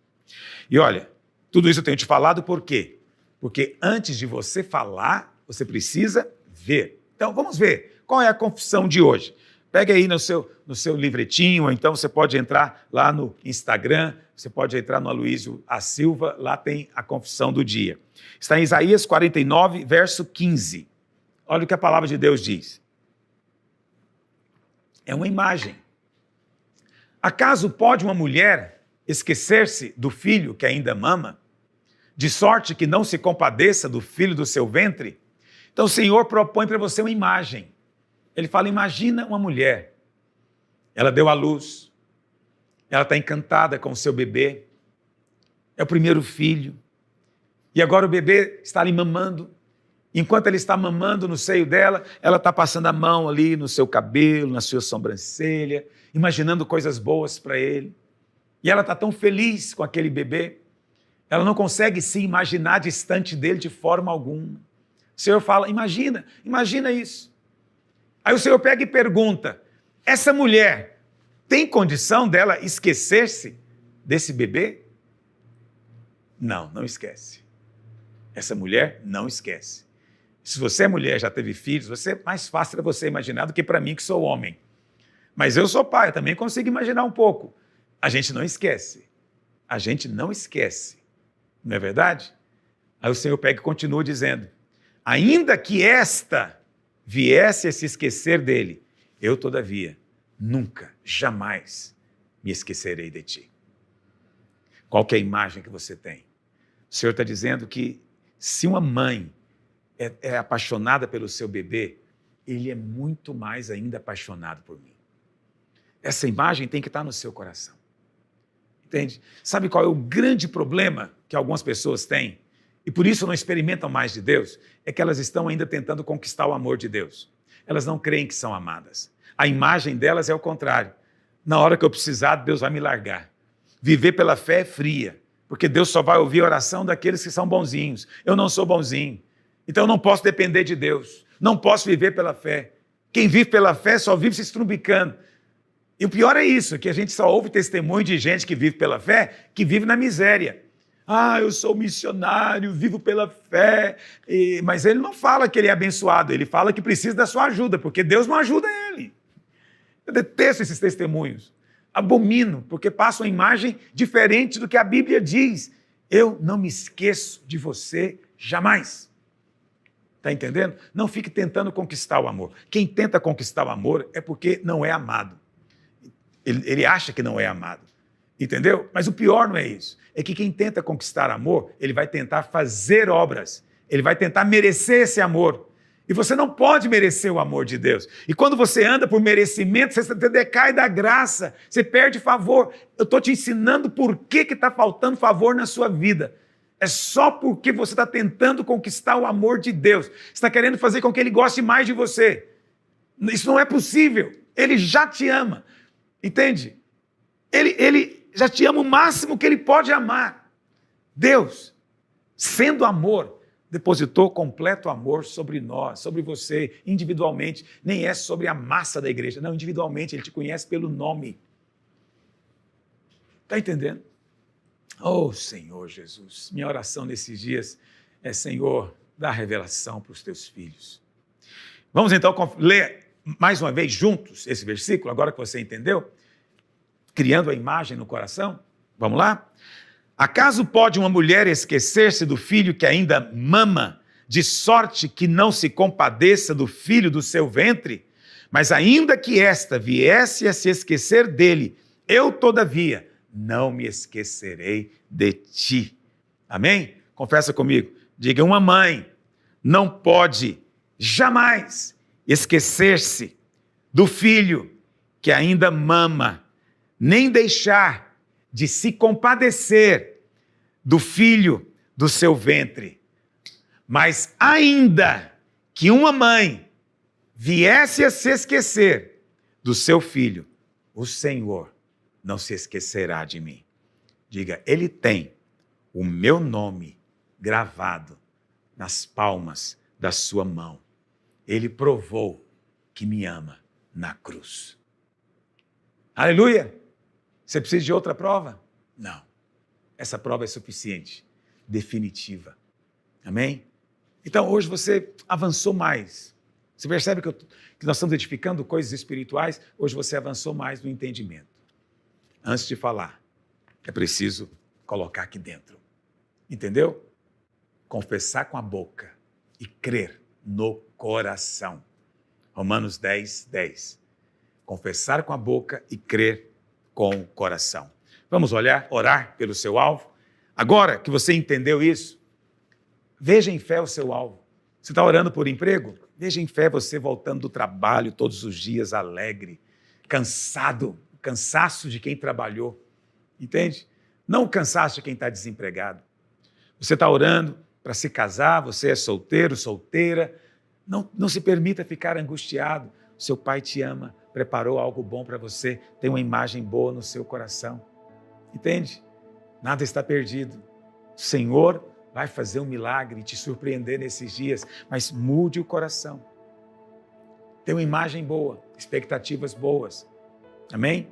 E olha, tudo isso eu tenho te falado por quê? Porque antes de você falar, você precisa ver. Então, vamos ver qual é a confissão de hoje. Pegue aí no seu livretinho, ou então você pode entrar lá no Instagram, você pode entrar no Aloysio A Silva, lá tem a confissão do dia. Está em Isaías 49, verso 15. Olha o que a palavra de Deus diz. É uma imagem. Acaso pode uma mulher esquecer-se do filho que ainda mama, de sorte que não se compadeça do filho do seu ventre? Então o Senhor propõe para você uma imagem. Ele fala, imagina uma mulher, ela deu à luz, ela está encantada com o seu bebê, é o primeiro filho, e agora o bebê está ali mamando. Enquanto ele está mamando no seio dela, ela está passando a mão ali no seu cabelo, na sua sobrancelha, imaginando coisas boas para ele. E ela está tão feliz com aquele bebê, ela não consegue se imaginar distante dele de forma alguma. O Senhor fala, imagina isso. Aí o Senhor pega e pergunta, essa mulher tem condição dela esquecer-se desse bebê? Não, não esquece. Essa mulher não esquece. Se você é mulher, já teve filhos, mais fácil para você imaginar do que para mim que sou homem. Mas eu sou pai, eu também consigo imaginar um pouco. A gente não esquece. A gente não esquece. Não é verdade? Aí o Senhor pega e continua dizendo, ainda que esta viesse a se esquecer dele, eu, todavia, nunca, jamais me esquecerei de ti. Qual que é a imagem que você tem? O Senhor está dizendo que se uma mãe é apaixonada pelo seu bebê, ele é muito mais ainda apaixonado por mim. Essa imagem tem que estar no seu coração. Entende? Sabe qual é o grande problema que algumas pessoas têm? E por isso não experimentam mais de Deus? É que elas estão ainda tentando conquistar o amor de Deus. Elas não creem que são amadas. A imagem delas é o contrário. Na hora que eu precisar, Deus vai me largar. Viver pela fé é fria, porque Deus só vai ouvir a oração daqueles que são bonzinhos. Eu não sou bonzinho, então eu não posso depender de Deus. Não posso viver pela fé. Quem vive pela fé só vive se estrumbicando. E o pior é isso, que a gente só ouve testemunho de gente que vive pela fé, que vive na miséria. Ah, eu sou missionário, vivo pela fé. Mas ele não fala que ele é abençoado, ele fala que precisa da sua ajuda, porque Deus não ajuda ele. Eu detesto esses testemunhos. Abomino, porque passam uma imagem diferente do que a Bíblia diz. Eu não me esqueço de você jamais. Está entendendo? Não fique tentando conquistar o amor. Quem tenta conquistar o amor é porque não é amado. Ele acha que não é amado. Entendeu? Mas o pior não é isso. É que quem tenta conquistar amor, ele vai tentar fazer obras. Ele vai tentar merecer esse amor. E você não pode merecer o amor de Deus. E quando você anda por merecimento, você decai da graça, você perde favor. Eu estou te ensinando por que está faltando favor na sua vida. É só porque você está tentando conquistar o amor de Deus. Você está querendo fazer com que Ele goste mais de você. Isso não é possível. Ele já te ama. Entende? Ele já te ama o máximo que Ele pode amar. Deus, sendo amor, depositou completo amor sobre nós, sobre você, individualmente. Nem é sobre a massa da igreja. Não, individualmente, Ele te conhece pelo nome. Está entendendo? Oh, Senhor Jesus, minha oração nesses dias é, Senhor, dá revelação para os teus filhos. Vamos então ler mais uma vez juntos esse versículo, agora que você entendeu? Criando a imagem no coração. Vamos lá? Acaso pode uma mulher esquecer-se do filho que ainda mama, de sorte que não se compadeça do filho do seu ventre? Mas ainda que esta viesse a se esquecer dele, eu, todavia, não me esquecerei de ti. Amém? Confessa comigo. Diga, uma mãe não pode jamais esquecer-se do filho que ainda mama, nem deixar de se compadecer do filho do seu ventre. Mas ainda que uma mãe viesse a se esquecer do seu filho, o Senhor não se esquecerá de mim. Diga, Ele tem o meu nome gravado nas palmas da sua mão. Ele provou que me ama na cruz. Aleluia! Você precisa de outra prova? Não. Essa prova é suficiente, definitiva. Amém? Então, hoje você avançou mais. Você percebe que nós estamos edificando coisas espirituais? Hoje você avançou mais no entendimento. Antes de falar, é preciso colocar aqui dentro. Entendeu? Confessar com a boca e crer no coração. Romanos 10, 10. Confessar com a boca e crer com o coração. Vamos orar pelo seu alvo? Agora que você entendeu isso, veja em fé o seu alvo. Você está orando por emprego? Veja em fé você voltando do trabalho todos os dias alegre, cansado, o cansaço de quem trabalhou. Entende? Não o cansaço de quem está desempregado. Você está orando para se casar, você é solteiro, solteira. Não se permita ficar angustiado. Seu pai te ama, preparou algo bom para você, tem uma imagem boa no seu coração. Entende? Nada está perdido. O Senhor vai fazer um milagre e te surpreender nesses dias, mas mude o coração. Tem uma imagem boa, expectativas boas. Amém?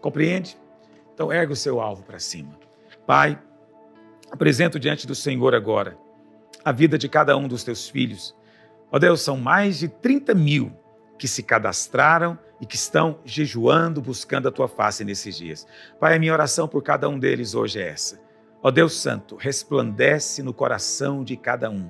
Compreende? Então ergue o seu alvo para cima. Pai, apresento diante do Senhor agora a vida de cada um dos teus filhos. Ó Deus, são mais de 30 mil que se cadastraram e que estão jejuando, buscando a tua face nesses dias. Pai, a minha oração por cada um deles hoje é essa. Ó Deus Santo, resplandece no coração de cada um.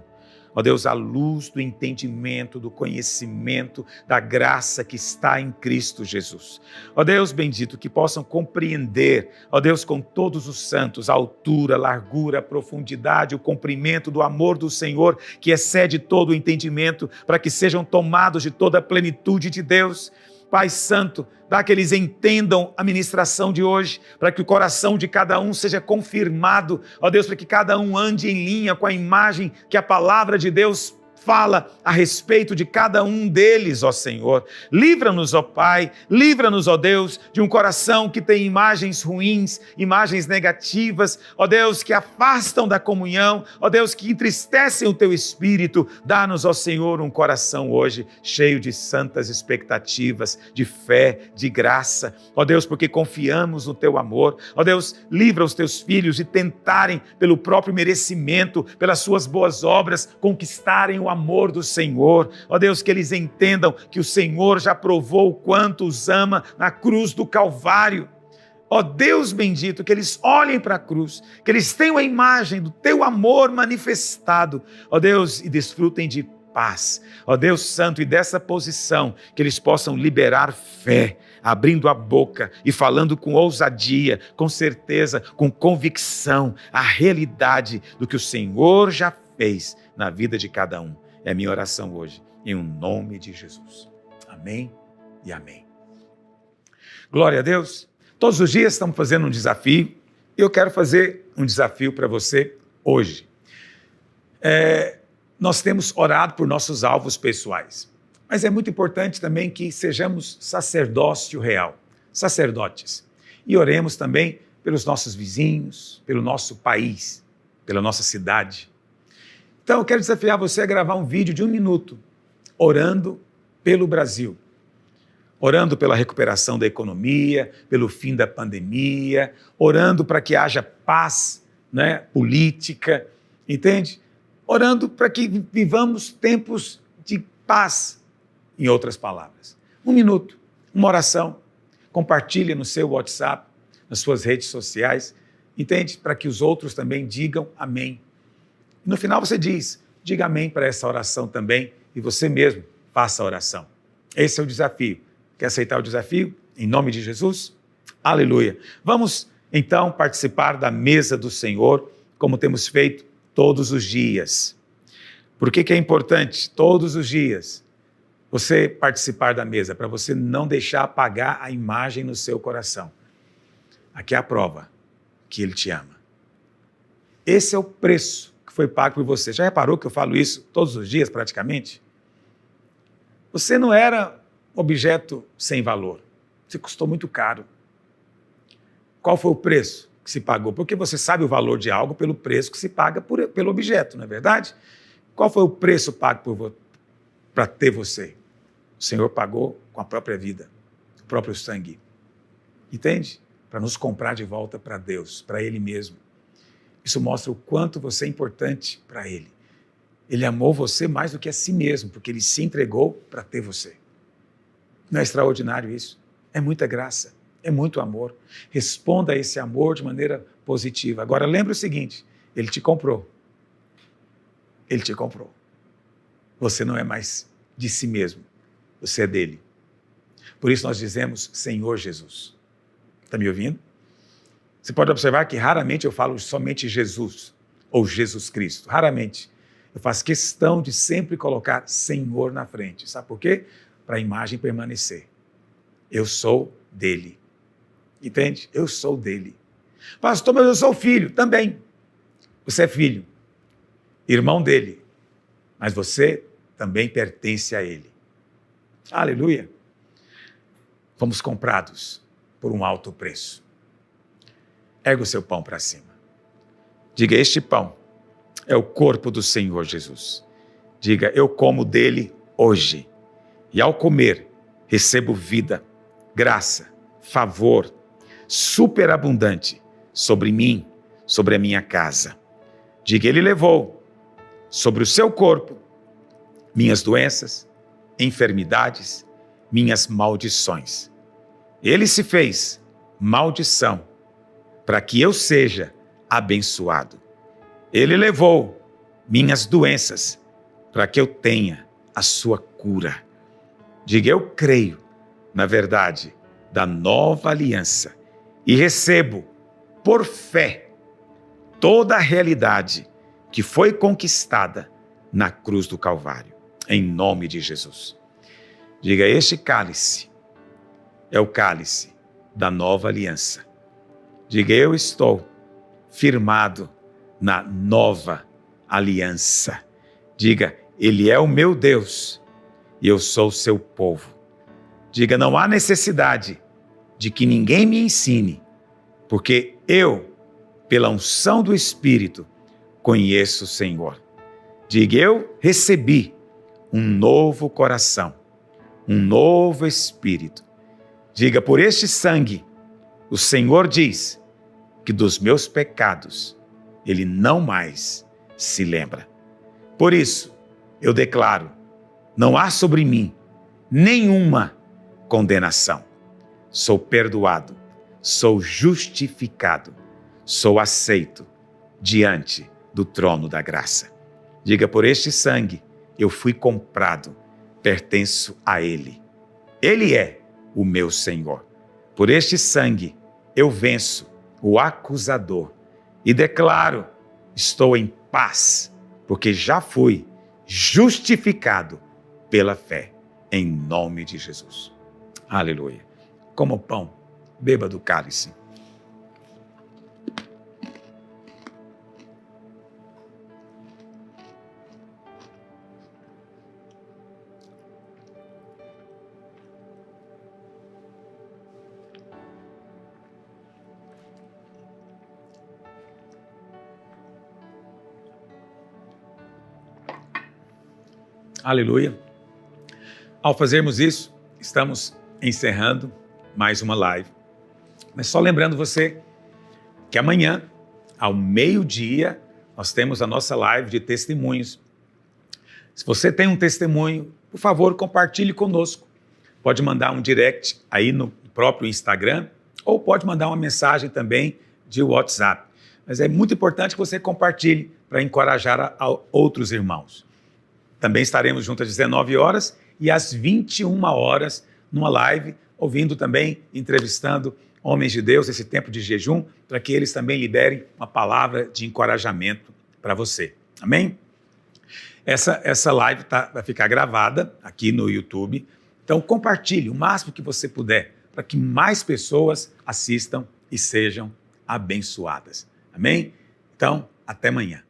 Ó Deus, a luz do entendimento, do conhecimento, da graça que está em Cristo Jesus. Ó Deus bendito, que possam compreender, ó Deus, com todos os santos, a altura, a largura, a profundidade, o comprimento do amor do Senhor, que excede todo o entendimento, para que sejam tomados de toda a plenitude de Deus. Pai Santo, dá que eles entendam a ministração de hoje, para que o coração de cada um seja confirmado, ó Deus, para que cada um ande em linha com a imagem que a palavra de Deus fala a respeito de cada um deles, ó Senhor. Livra-nos, ó Pai, livra-nos, ó Deus, de um coração que tem imagens ruins, imagens negativas, ó Deus, que afastam da comunhão, ó Deus, que entristecem o teu espírito. Dá-nos, ó Senhor, um coração hoje cheio de santas expectativas, de fé, de graça, ó Deus, porque confiamos no teu amor. Ó Deus, livra os teus filhos de tentarem, pelo próprio merecimento, pelas suas boas obras, conquistarem o amor do Senhor. Ó Deus, que eles entendam que o Senhor já provou o quanto os ama na cruz do Calvário. Ó Deus bendito, que eles olhem para a cruz, que eles tenham a imagem do teu amor manifestado, ó Deus, e desfrutem de paz. Ó Deus Santo, e dessa posição, que eles possam liberar fé, abrindo a boca e falando com ousadia, com certeza, com convicção, a realidade do que o Senhor já fez na vida de cada um. É a minha oração hoje, em nome de Jesus. Amém e amém. Glória a Deus. Todos os dias estamos fazendo um desafio e eu quero fazer um desafio para você hoje. Nós temos orado por nossos alvos pessoais, mas é muito importante também que sejamos sacerdócio real, sacerdotes, e oremos também pelos nossos vizinhos, pelo nosso país, pela nossa cidade. Então, eu quero desafiar você a gravar um vídeo de 1 minuto, orando pelo Brasil, orando pela recuperação da economia, pelo fim da pandemia, orando para que haja paz, né, política, entende? Orando para que vivamos tempos de paz, em outras palavras. 1 minuto, uma oração, compartilhe no seu WhatsApp, nas suas redes sociais, entende? Para que os outros também digam amém. No final você diga amém para essa oração também e você mesmo faça a oração. Esse é o desafio. Quer aceitar o desafio? Em nome de Jesus? Aleluia. Vamos então participar da mesa do Senhor, como temos feito todos os dias. Por que é importante todos os dias você participar da mesa? Para você não deixar apagar a imagem no seu coração. Aqui é a prova que Ele te ama. Esse é o preço foi pago por você. Já reparou que eu falo isso todos os dias praticamente? Você não era objeto sem valor. Você custou muito caro. Qual foi o preço que se pagou? Porque você sabe o valor de algo pelo preço que se paga pelo objeto, não é verdade? Qual foi o preço pago para ter você? O Senhor pagou com a própria vida, o próprio sangue. Entende? para nos comprar de volta para Deus, para Ele mesmo. Isso mostra o quanto você é importante para Ele. Ele amou você mais do que a si mesmo, porque Ele se entregou para ter você. Não é extraordinário isso? É muita graça, é muito amor. Responda a esse amor de maneira positiva. Agora, lembre o seguinte, Ele te comprou. Ele te comprou. Você não é mais de si mesmo, você é dele. Por isso nós dizemos Senhor Jesus. Está me ouvindo? Você pode observar que raramente eu falo somente Jesus ou Jesus Cristo. Raramente. Eu faço questão de sempre colocar Senhor na frente. Sabe por quê? Para a imagem permanecer. Eu sou dele. Entende? Eu sou dele. Pastor, mas eu sou filho. Também. Você é filho. Irmão dele. Mas você também pertence a ele. Aleluia. Fomos comprados por um alto preço. Erga o seu pão para cima. Diga, este pão é o corpo do Senhor Jesus. Diga, eu como dele hoje. E ao comer, recebo vida, graça, favor, superabundante sobre mim, sobre a minha casa. Diga, ele levou sobre o seu corpo minhas doenças, enfermidades, minhas maldições. Ele se fez maldição para que eu seja abençoado. Ele levou minhas doenças para que eu tenha a sua cura. Diga, eu creio na verdade da nova aliança e recebo por fé toda a realidade que foi conquistada na cruz do Calvário, em nome de Jesus. Diga, este cálice é o cálice da nova aliança. Diga, eu estou firmado na nova aliança. Diga, ele é o meu Deus e eu sou o seu povo. Diga, não há necessidade de que ninguém me ensine, porque eu, pela unção do Espírito, conheço o Senhor. Diga, eu recebi um novo coração, um novo espírito. Diga, por este sangue, o Senhor diz que dos meus pecados Ele não mais se lembra. Por isso, eu declaro, não há sobre mim nenhuma condenação. Sou perdoado, sou justificado, sou aceito diante do trono da graça. Diga, por este sangue eu fui comprado, pertenço a Ele. Ele é o meu Senhor. Por este sangue eu venço o acusador e declaro, estou em paz, porque já fui justificado pela fé, em nome de Jesus. Aleluia. Coma o pão, beba do cálice. Aleluia. Ao fazermos isso, estamos encerrando mais uma live. Mas só lembrando você que amanhã, ao meio-dia, nós temos a nossa live de testemunhos. Se você tem um testemunho, por favor, compartilhe conosco. Pode mandar um direct aí no próprio Instagram ou pode mandar uma mensagem também de WhatsApp. Mas é muito importante que você compartilhe para encorajar a outros irmãos. Também estaremos juntos às 19 horas e às 21 horas numa live, ouvindo também, entrevistando homens de Deus, esse tempo de jejum, para que eles também liberem uma palavra de encorajamento para você. Amém? Essa live vai ficar gravada aqui no YouTube, então compartilhe o máximo que você puder, para que mais pessoas assistam e sejam abençoadas. Amém? Então, até amanhã.